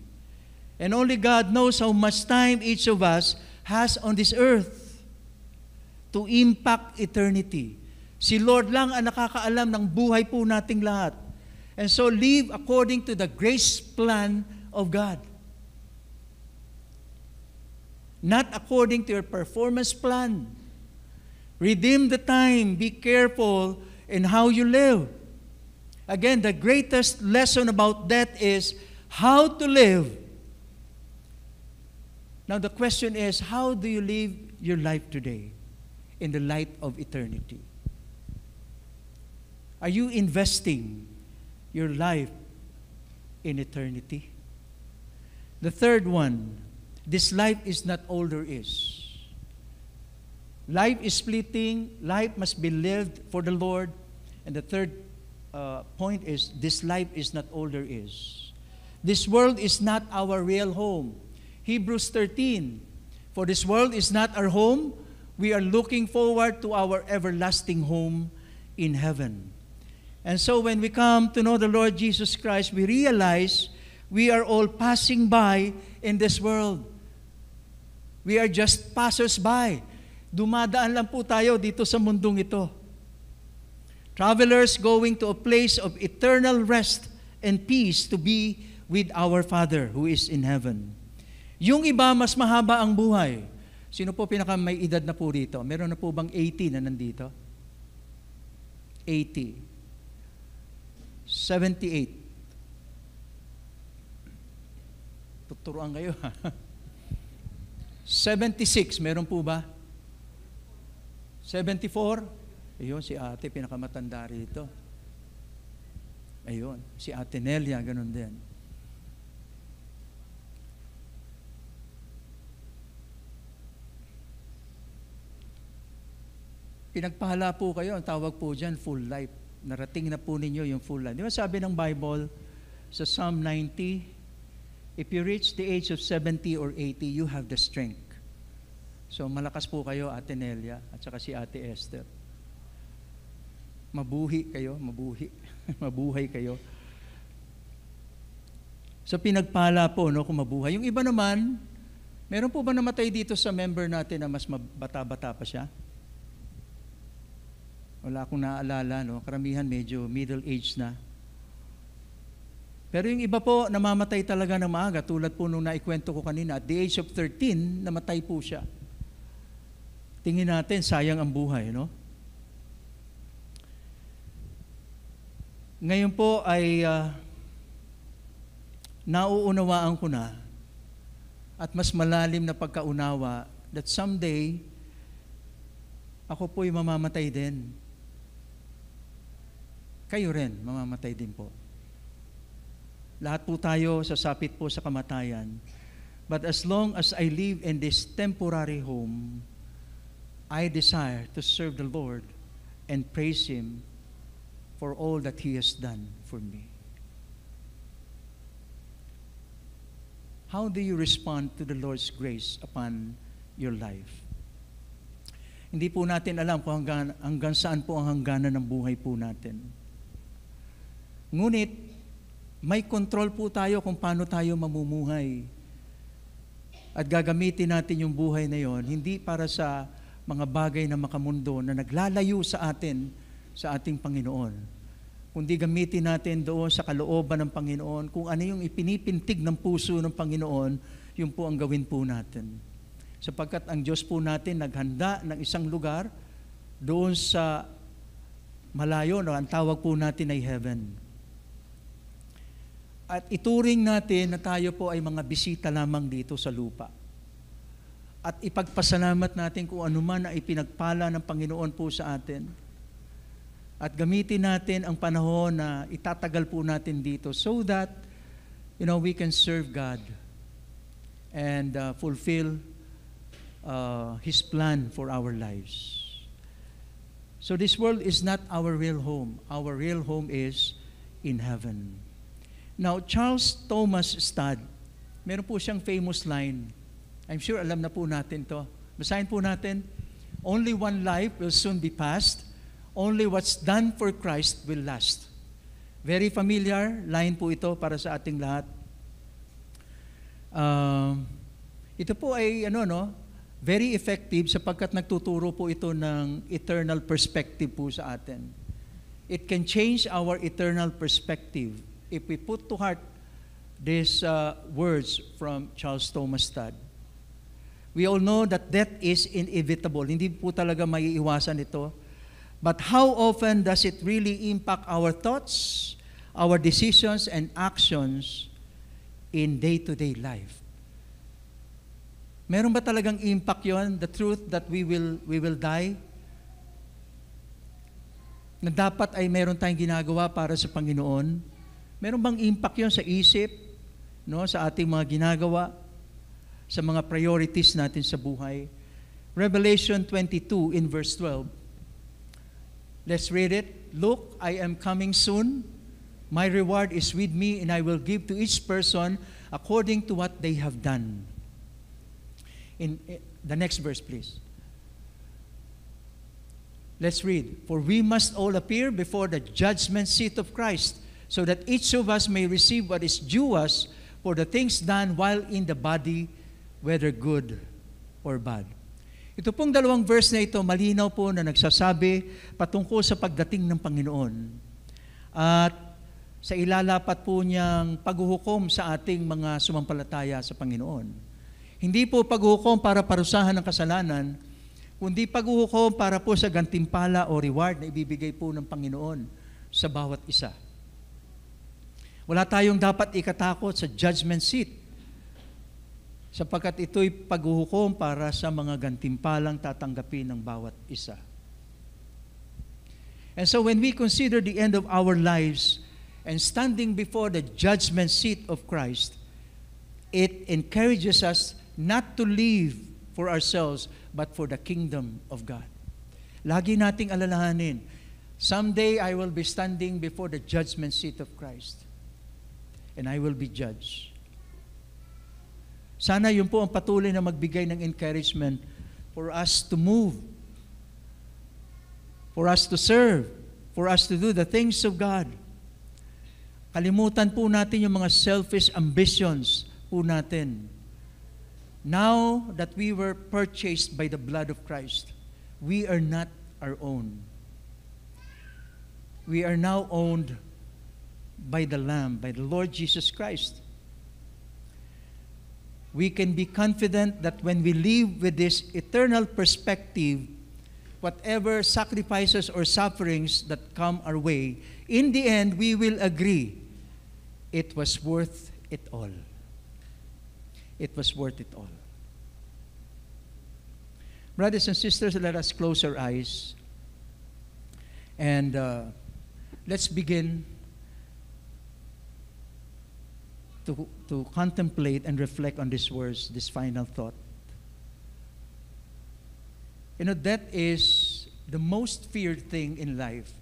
And only God knows how much time each of us has on this earth to impact eternity. Si Lord lang ang nakakaalam ng buhay po nating lahat. And so live according to the grace plan of God. Not according to your performance plan. Redeem the time. Be careful in how you live. Again, the greatest lesson about that is how to live. Now the question is, how do you live your life today in the light of eternity? Are you investing your life in eternity? The third one, this life is not all there is. Life is fleeting. Life must be lived for the Lord. And the third point is, this life is not all there is. This world is not our real home. Hebrews 13, for this world is not our home. We are looking forward to our everlasting home in heaven. And so when we come to know the Lord Jesus Christ, we realize we are all passing by in this world. We are just passers-by. Dumadaan lang po tayo dito sa mundong ito. Travelers going to a place of eternal rest and peace to be with our Father who is in heaven. Yung iba, mas mahaba ang buhay. Sino po pinaka may edad na po dito? Meron na po bang 80 na nandito? 80. 78. Tuturuan kayo ha. 76, meron po ba? 74? Ayun, si ate, pinakamatanda rito. Ayun, si ate Nelia, ganun din. Pinagpala po kayo, ang tawag po dyan, full life. Narating na po ninyo yung full life. Di ba sabi ng Bible sa Psalm 90, if you reach the age of 70 or 80, you have the strength. So malakas po kayo, Ate Nelia, at saka si Ate Esther. Mabuhi kayo, mabuhi. Mabuhay kayo. So pinagpala po, no, kung mabuhay. Yung iba naman, meron po ba namatay dito sa member natin na mas bata-bata pa siya? Wala akong naaalala, no? Karamihan medyo middle age na. Pero yung iba po, namamatay talaga ng maaga. Tulad po nung naikwento ko kanina, at the age of 13, namatay po siya. Tingin natin, sayang ang buhay, no? Ngayon po ay nauunawaan ko na at mas malalim na pagkaunawa that someday, ako po'y mamamatay din. Kayo rin, mamamatay din po. Lahat po tayo sasapit po sa kamatayan. But as long as I live in this temporary home, I desire to serve the Lord and praise Him for all that He has done for me. How do you respond to the Lord's grace upon your life? Hindi po natin alam kung hanggang saan po ang hangganan ng buhay po natin. Ngunit, may control po tayo kung paano tayo mamumuhay. At gagamitin natin yung buhay na yon, hindi para sa mga bagay na makamundo na naglalayo sa atin, sa ating Panginoon. Kundi gamitin natin doon sa kalooban ng Panginoon, kung ano yung ipinipintig ng puso ng Panginoon, yun po ang gawin po natin. Sapagkat ang Diyos po natin naghanda ng isang lugar doon sa malayo, no, ang tawag po natin ay heaven. At ituring natin na tayo po ay mga bisita lamang dito sa lupa. At ipagpasalamat natin kung ano man ang ipinagpala ng Panginoon po sa atin. At gamitin natin ang panahon na itatagal po natin dito so that, we can serve God and fulfill His plan for our lives. So this world is not our real home. Our real home is in heaven. Now, Charles Thomas Studd, meron po siyang famous line. I'm sure alam na po natin to. Basahin po natin. Only one life will soon be passed. Only what's done for Christ will last. Very familiar line po ito para sa ating lahat. Ito po ay very effective sapagkat nagtuturo po ito ng eternal perspective po sa atin. It can change our eternal perspective if we put to heart these words from Charles Thomas Studd. We all know that death is inevitable. Hindi po talaga maiiwasan ito. But how often does it really impact our thoughts, our decisions, and actions in day-to-day life? Meron ba talagang impact yon? The truth that we will die? Na dapat ay meron tayong ginagawa para sa Panginoon? Meron bang impact yon sa isip, sa ating mga ginagawa, sa mga priorities natin sa buhay? Revelation 22 in verse 12. Let's read it. Look, I am coming soon. My reward is with me, and I will give to each person according to what they have done. In the next verse, please. Let's read. For we must all appear before the judgment seat of Christ, so that each of us may receive what is due us for the things done while in the body, whether good or bad. Ito pong dalawang verse na ito, malinaw po na nagsasabi patungkol sa pagdating ng Panginoon. At sa ilalapat po niyang paghuhukom sa ating mga sumampalataya sa Panginoon. Hindi po paghuhukom para parusahan ng kasalanan, kundi paghuhukom para po sa gantimpala o reward na ibibigay po ng Panginoon sa bawat isa. Wala tayong dapat ikatakot sa judgment seat, sapagkat ito'y paghuhukom para sa mga gantimpalang tatanggapin ng bawat isa. And so when we consider the end of our lives and standing before the judgment seat of Christ, it encourages us not to live for ourselves, but for the kingdom of God. Lagi nating alalahanin, someday I will be standing before the judgment seat of Christ. And I will be judged. Sana yun po ang patuloy na magbigay ng encouragement for us to move, for us to serve, for us to do the things of God. Kalimutan po natin yung mga selfish ambitions po natin. Now that we were purchased by the blood of Christ, we are not our own. We are now owned by the Lamb, by the Lord Jesus Christ. We can be confident that when we live with this eternal perspective, whatever sacrifices or sufferings that come our way, in the end, we will agree it was worth it all. It was worth it all. Brothers and sisters, let us close our eyes and let's begin to contemplate and reflect on these words, this final thought. You know, death is the most feared thing in life.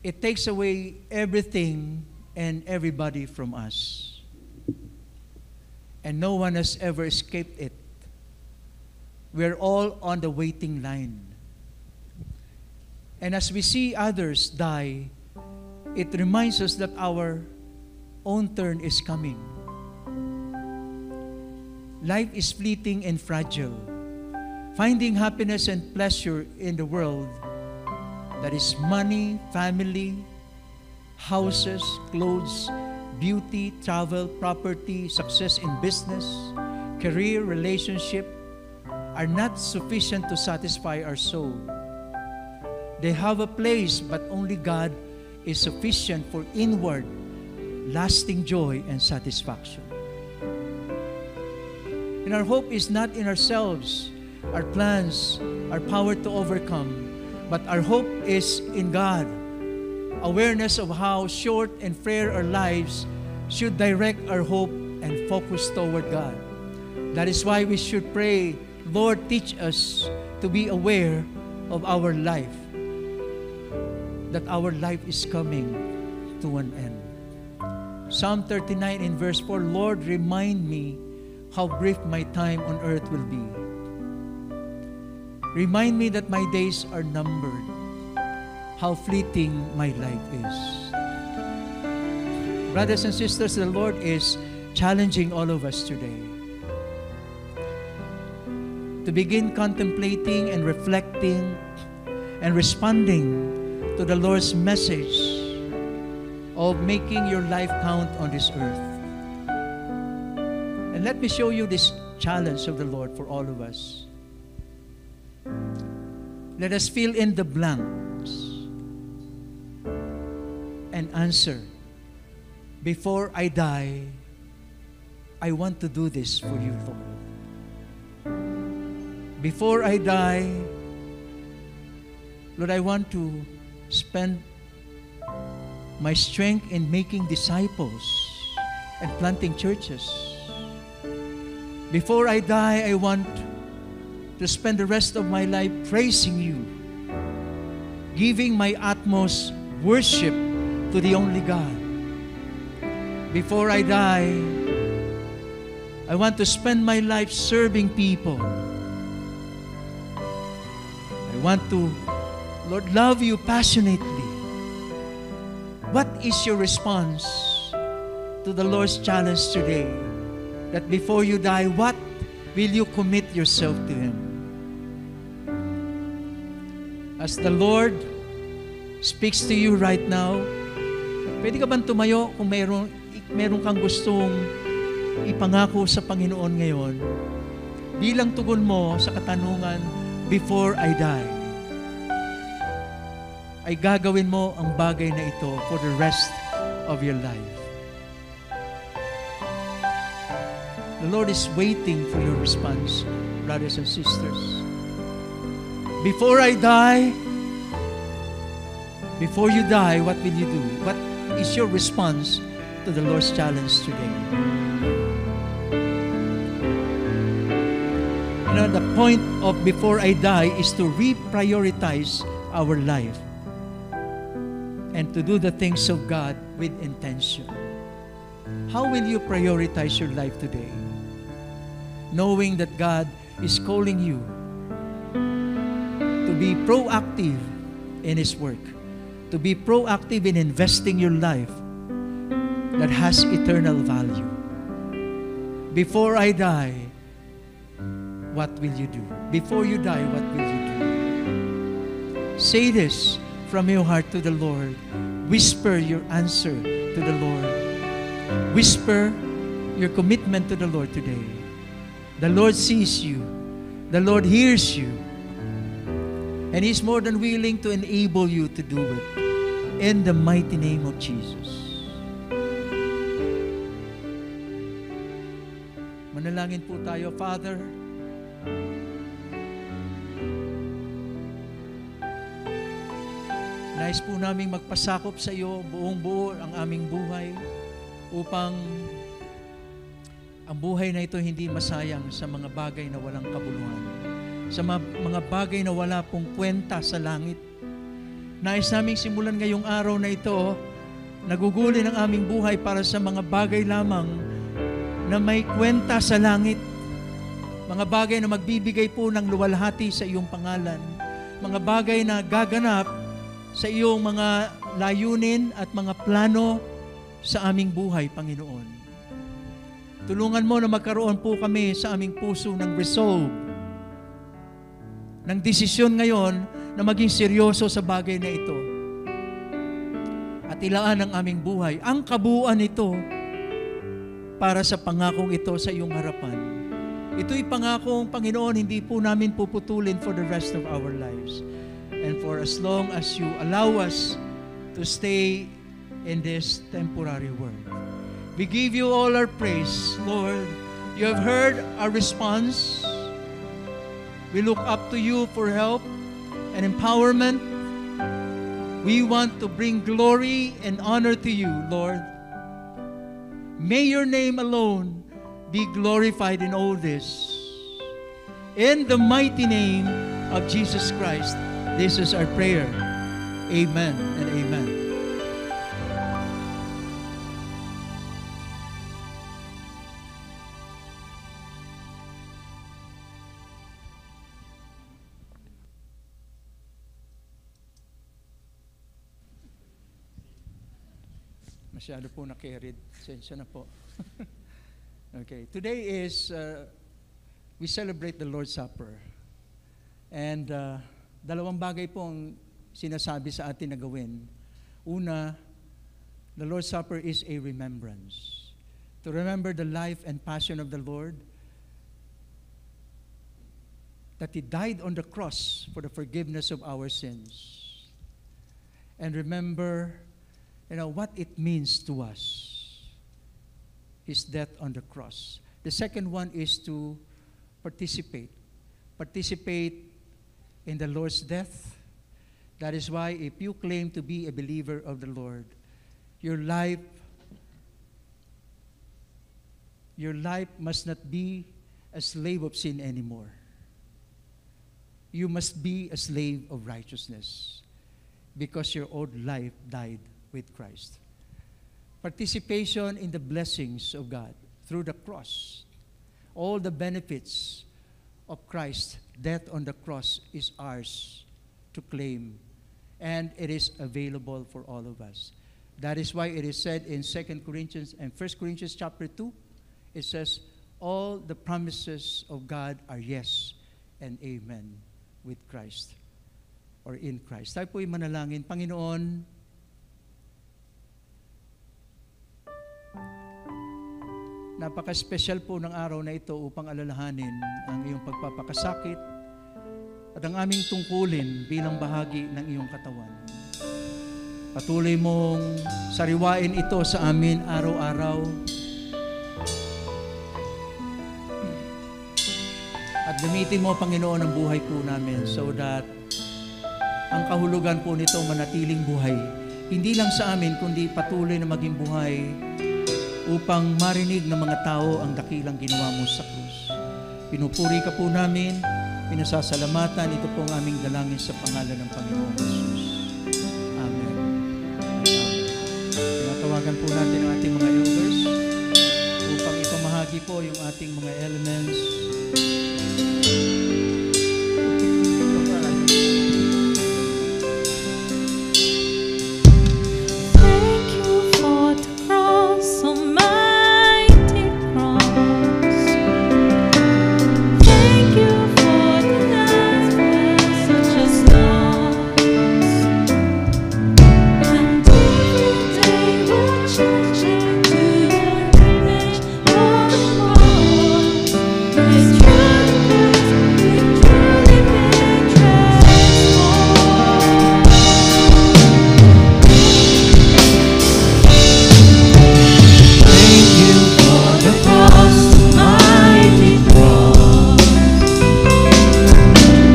It takes away everything and everybody from us. And no one has ever escaped it. We're all on the waiting line. And as we see others die, it reminds us that our own turn is coming. Life is fleeting and fragile. Finding happiness and pleasure in the world, that is money, family, houses, clothes, beauty, travel, property, success in business, career, relationship, are not sufficient to satisfy our soul. They have a place, but only God is sufficient for inward, lasting joy and satisfaction. And our hope is not in ourselves, our plans, our power to overcome, but our hope is in God. Awareness of how short and frail our lives should direct our hope and focus toward God. That is why we should pray, Lord, teach us to be aware of our life, that our life is coming to an end. Psalm 39 in verse 4, Lord, remind me how brief my time on earth will be. Remind me that my days are numbered, how fleeting my life is. Brothers and sisters, the Lord is challenging all of us today to begin contemplating and reflecting and responding to the Lord's message of making your life count on this earth. And let me show you this challenge of the Lord for all of us. Let us fill in the blanks and answer, before I die, I want to do this for you, Lord. Before I die, Lord, I want to spend my strength in making disciples and planting churches. Before I die, I want to spend the rest of my life praising you, giving my utmost worship to the only God. Before I die, I want to spend my life serving people. I want to, Lord, love you passionately. What is your response to the Lord's challenge today? That before you die, what will you commit yourself to Him? As the Lord speaks to you right now, pwede ka bang tumayo kung meron kang gustong ipangako sa Panginoon ngayon bilang tugon mo sa katanungan, before I die, ay gagawin mo ang bagay na ito for the rest of your life. The Lord is waiting for your response, brothers and sisters. Before I die, before you die, what will you do? What is your response to the Lord's challenge today? The point of before I die is to reprioritize our life and to do the things of God with intention. How will you prioritize your life today? Knowing that God is calling you to be proactive in His work, to be proactive in investing your life that has eternal value. Before I die, what will you do? Before you die, what will you do? Say this from your heart to the Lord. Whisper your answer to the Lord. Whisper your commitment to the Lord today. The Lord sees you. The Lord hears you. And He's more than willing to enable you to do it. In the mighty name of Jesus. Manalangin po tayo, Father. Nais po naming magpasakop sa iyo buong buo ang aming buhay upang ang buhay na ito hindi masayang sa mga bagay na walang kabuluhan, sa mga bagay na wala pong kwenta sa langit. Nais naming simulan ngayong araw na ito, nagugulin ang aming buhay para sa mga bagay lamang na may kwenta sa langit. Mga bagay na magbibigay po ng luwalhati sa iyong pangalan. Mga bagay na gaganap sa iyong mga layunin at mga plano sa aming buhay, Panginoon. Tulungan mo na magkaroon po kami sa aming puso ng resolve, ng desisyon ngayon na maging seryoso sa bagay na ito. At ilaan ang aming buhay, ang kabuuan nito para sa pangakong ito sa iyong harapan. Ito'y pangakong, Panginoon, hindi po namin puputulin for the rest of our lives. And for as long as you allow us to stay in this temporary world. We give you all our praise, Lord. You have heard our response. We look up to you for help and empowerment. We want to bring glory and honor to you, Lord. May your name alone be glorified in all this. In the mighty name of Jesus Christ, this is our prayer. Amen and amen. Masyado po na-carried. Sensya na po. Okay. Today is, we celebrate the Lord's Supper. And dalawang bagay po ang sinasabi sa atin na gawin. Una, the Lord's Supper is a remembrance. To remember the life and passion of the Lord, that He died on the cross for the forgiveness of our sins. And remember, what it means to us, His death on the cross. The second one is to participate. Participate in the Lord's death. That is why if you claim to be a believer of the Lord, your life must not be a slave of sin anymore. You must be a slave of righteousness because your old life died with Christ. Participation in the blessings of God through the cross. All the benefits of Christ's death on the cross is ours to claim, and it is available for all of us. That is why it is said in 2 Corinthians and 1 Corinthians chapter 2, it says, all the promises of God are yes and amen with Christ or in Christ. Tayo po'y manalangin. Panginoon, napaka-special po ng araw na ito upang alalahanin ang iyong pagpapakasakit at ang aming tungkulin bilang bahagi ng iyong katawan. Patuloy mong sariwain ito sa amin araw-araw at gamitin mo, Panginoon, ang buhay po namin so that ang kahulugan po nito manatiling buhay. Hindi lang sa amin, kundi patuloy na maging buhay upang marinig ng mga tao ang dakilang ginawa mo sa krus. Pinupuri ka po namin, pinasasalamatan. Ito po ang aming dalangin sa pangalan ng Panginoong Jesus. Amen. Tinatawagan po natin ang ating mga elders upang ipamahagi po yung ating mga elements. Thank you for the cross, almighty cross. Thank you for the life where such as lost. And every day we're changing to your image more and more. It's truly been transformed. Thank you for the cross, mighty cross.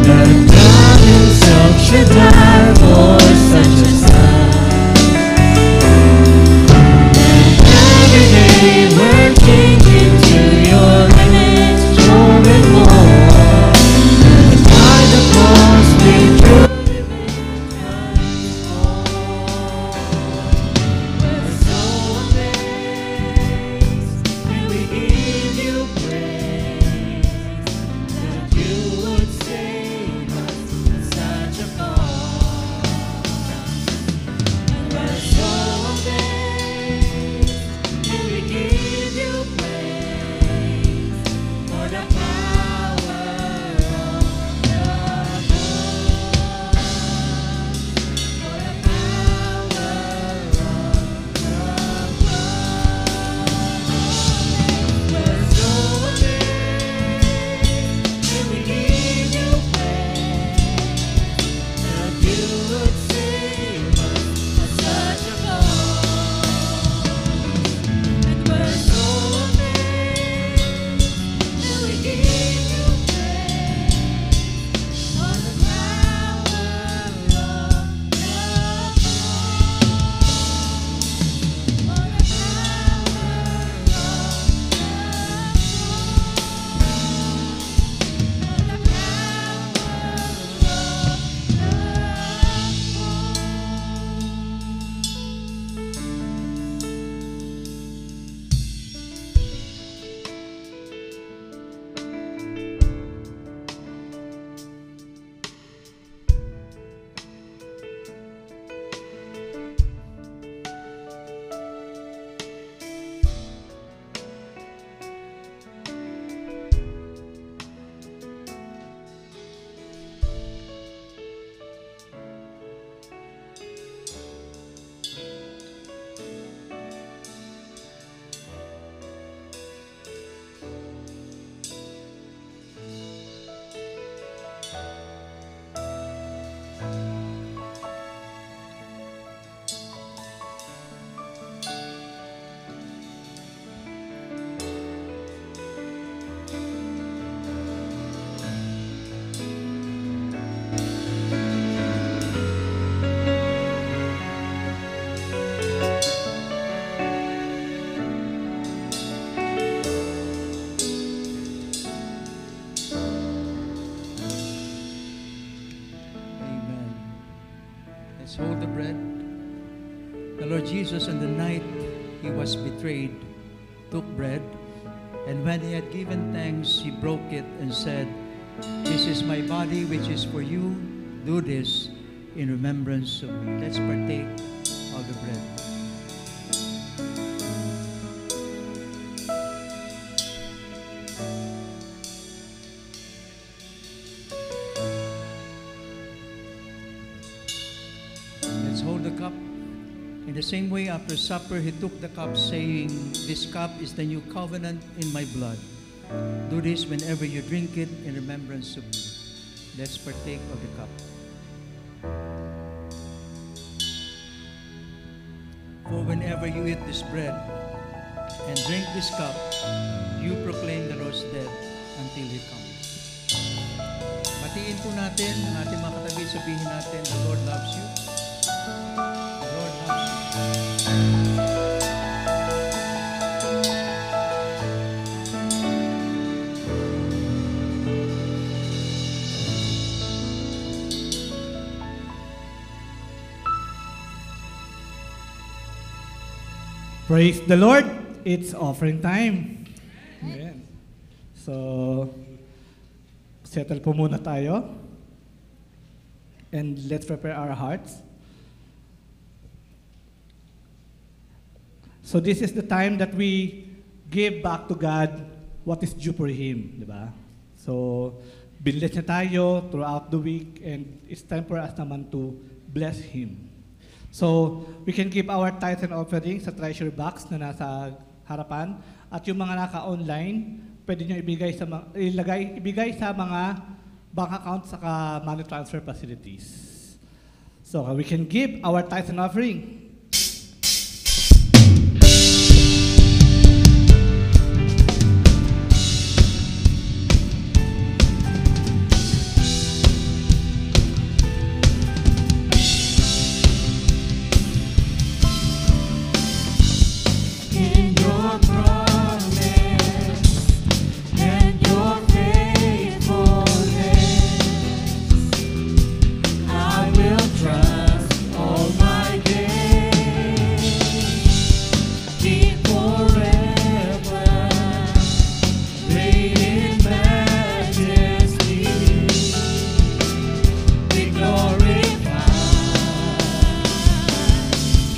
That God Himself should die for such as us. Every day we're changing to your image more and more. And by the cross we truly been transformed. We're so amazed, and we give you praise that you would save us at such a cost. And we're so amazed, and we give you praise for the power of the cross, for the power of the cross. We're so amazed, and we give you praise that you would save us at such a cost. And we're so amazed, and we give you praise for the power of the cross, for the Amen. Let's hold the bread. The Lord Jesus, on the night He was betrayed, took bread, and when He had given thanks, He broke it and said, "This is my body which is for you. Do this in remembrance of me." Let's partake of the bread. Let's hold the cup. In the same way, after supper, He took the cup, saying, "This cup is the new covenant in my blood. Do this whenever you drink it in remembrance of me." Let's partake of the cup. For whenever you eat this bread and drink this cup, you proclaim the Lord's death until He comes. Batiin po natin ang ating mga katabi, sabihin natin, "The Lord loves you. The Lord loves you." Praise the Lord! It's offering time. Amen. So, settle po muna tayo. And let's prepare our hearts. So this is the time that we give back to God what is due for Him, di ba? So, binless niya tayo throughout the week and it's time for us naman to bless Him. So, we can give our tithes and offerings sa treasure box na nasa harapan. At yung mga naka-online, pwede nyo ibigay sa mga bank account saka money transfer facilities. So, we can give our tithes and offering. In your promise and your faithfulness, I will trust all my days. Be forever great in majesty. Be glorified,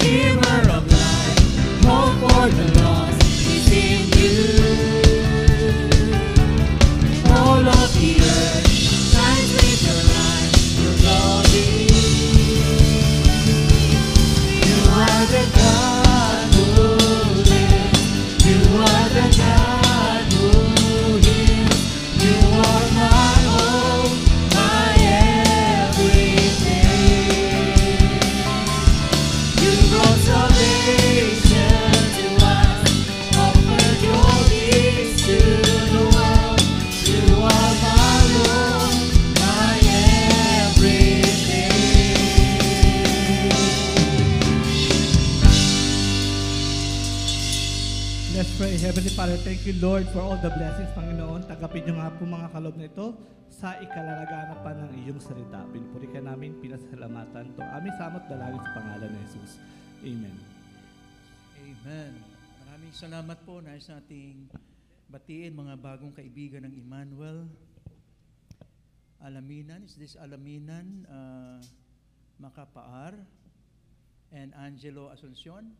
Giver of life, hope for the lost is in you. All of the earth shines with your light, your glory. You are the God who lives. You are the God who heals. You are my hope, my everything. You brought salvation to us, offered your peace to the world. You are my Lord, my everything. Let's pray. Heavenly Father, thank you, Lord, for all the blessings, Panginoon. Tagapin niyo nga po mga kaloob na ito sa ikalalaganapan ng iyong salita. Pinupuri ka namin, pinasalamatan. Ito aming samot dalangin sa pangalan ni Jesus. Amen. Amen. Maraming salamat po. Nais nating batiin mga bagong kaibigan ng Emmanuel. Alaminan, is this Alaminan Macapaar and Angelo Asuncion?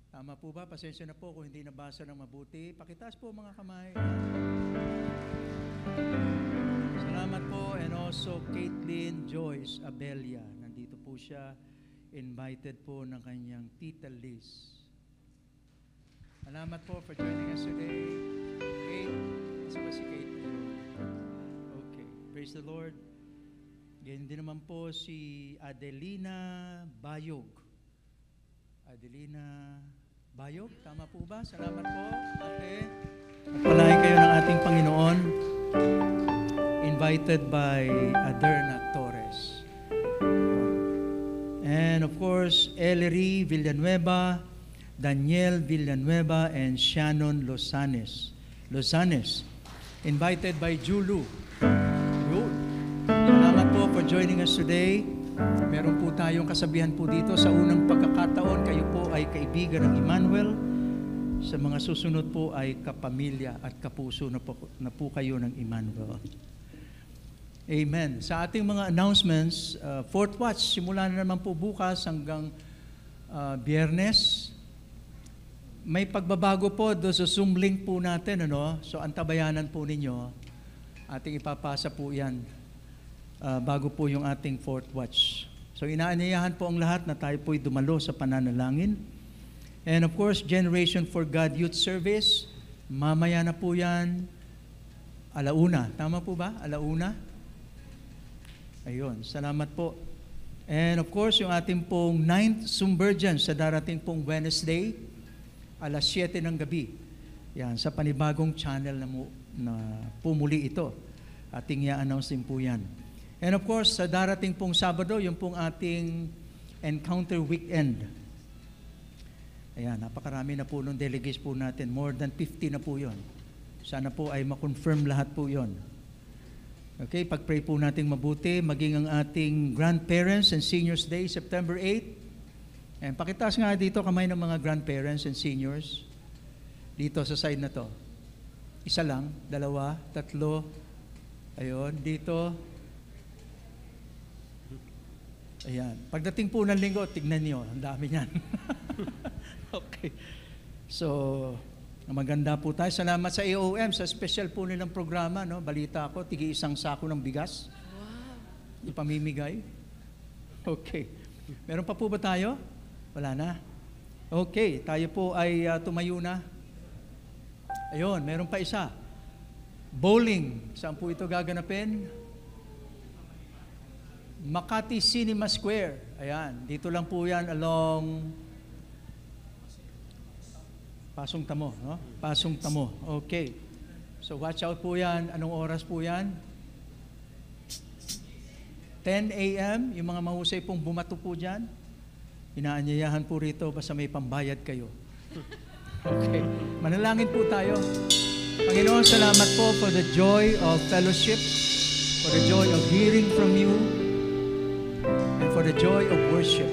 Tama po ba? Pasensya na po kung hindi nabasa ng mabuti. Pakitaas po mga kamay. Salamat po. And also Caitlin Joyce Abelia. Nandito po siya. Invited po ng kanyang tita Liz. Salamat po for joining us today. Kate, isa ba si Kate? Okay. Praise the Lord. Ganyan din naman po si Adelina Bayog. Adelina Bayog, tama po ba? Salamat po, ate. Palahin kayo ng ating Panginoon. Invited by Aderna Torres. And of course, Ellery Villanueva, Daniel Villanueva, and Shannon Lozanes. Invited by Julu. Good. Salamat po for joining us today. Meron po tayong kasabihan po dito sa unang pagkakataon, kayo po ay kaibigan ng Emmanuel. Sa mga susunod po ay kapamilya at kapuso na po kayo ng Emmanuel. Amen. Sa ating mga announcements, Fourth Watch, simula na naman po bukas hanggang Biyernes. May pagbabago po doon sa Zoom link po natin, ano? So antabayanan po ninyo. Ating ipapasa po yan. Bago po yung ating Fourth Watch. So inaanyayahan po ang lahat na tayo po'y dumalo sa pananalangin. And of course, Generation for God Youth Service, mamaya na po yan, 1:00. Tama po ba? 1:00? Ayun, salamat po. And of course, yung ating pong 9th Sumbergence sa darating pong Wednesday, 7:00 ng gabi. Yan, sa panibagong channel na pumuli ito. Ating i-announce din po yan. And of course, sa darating pong Sabado, yung pong ating Encounter Weekend. Ayan, napakarami na po ng delegates po natin. More than 50 na po yun. Sana po ay ma-confirm lahat po yun. Okay, pag-pray po natin mabuti, maging ang ating Grandparents and Seniors Day, September 8. And pakitaas nga dito kamay ng mga grandparents and seniors. Dito sa side na to. Isa lang, dalawa, tatlo. Ayun, dito. Ayan. Pagdating po ng linggo, tignan niyo, ang dami niyan. Okay. So, maganda po tayo. Salamat sa AOM sa special po nilang programa, no? Balita ko, tigi isang sako ng bigas. Wow. Ipamimigay. Okay. Meron pa po ba tayo? Wala na. Okay, tayo po ay tumayo na. Ayun, meron pa isa. Bowling. Saan po ito gaganapin? Makati Cinema Square. Ayan, dito lang po yan along Pasong Tamo, no? Pasong Tamo. Okay. So watch out po yan. Anong oras po yan? 10 a.m. Yung mga mahusay pong bumato po dyan. Inaanyayahan po rito basta may pambayad kayo. Okay. Manalangin po tayo. Panginoon, salamat po for the joy of fellowship, for the joy of hearing from you, and for the joy of worship.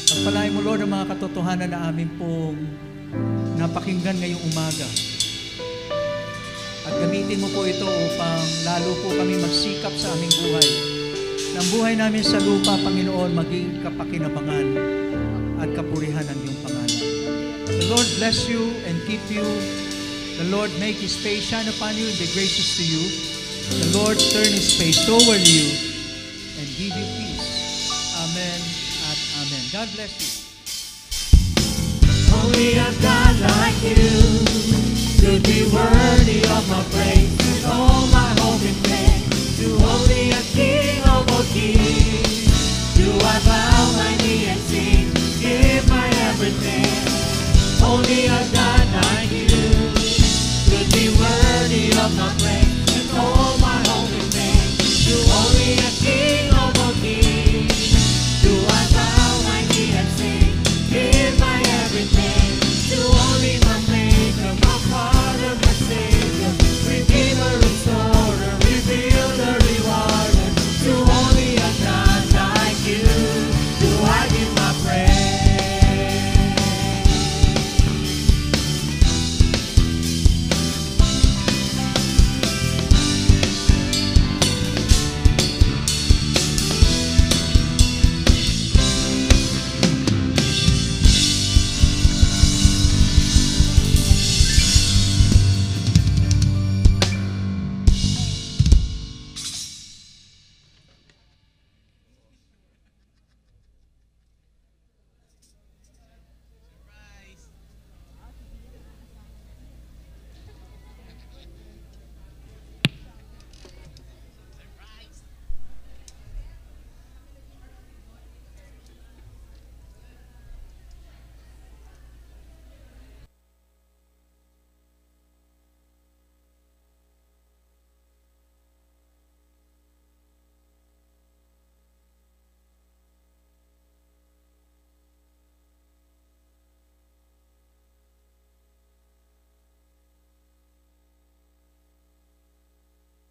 Pagpalain mo, Lord, ang mga katotohanan na amin pong napakinggan ngayong umaga. At gamitin mo po ito upang lalo po kami magsikap sa aming buhay. Ng buhay namin sa lupa, Panginoon, maging kapakinabangan at kapurihan ang iyong pangalan. The Lord bless you and keep you. The Lord make His face shine upon you and be gracious to you. The Lord turn His face toward you and give you peace. Amen at amen. God bless you. Only a God like you could be worthy of my praise with all my hope and faith. To only a King of all kings do I bow my knee and sing, give my everything. Only a God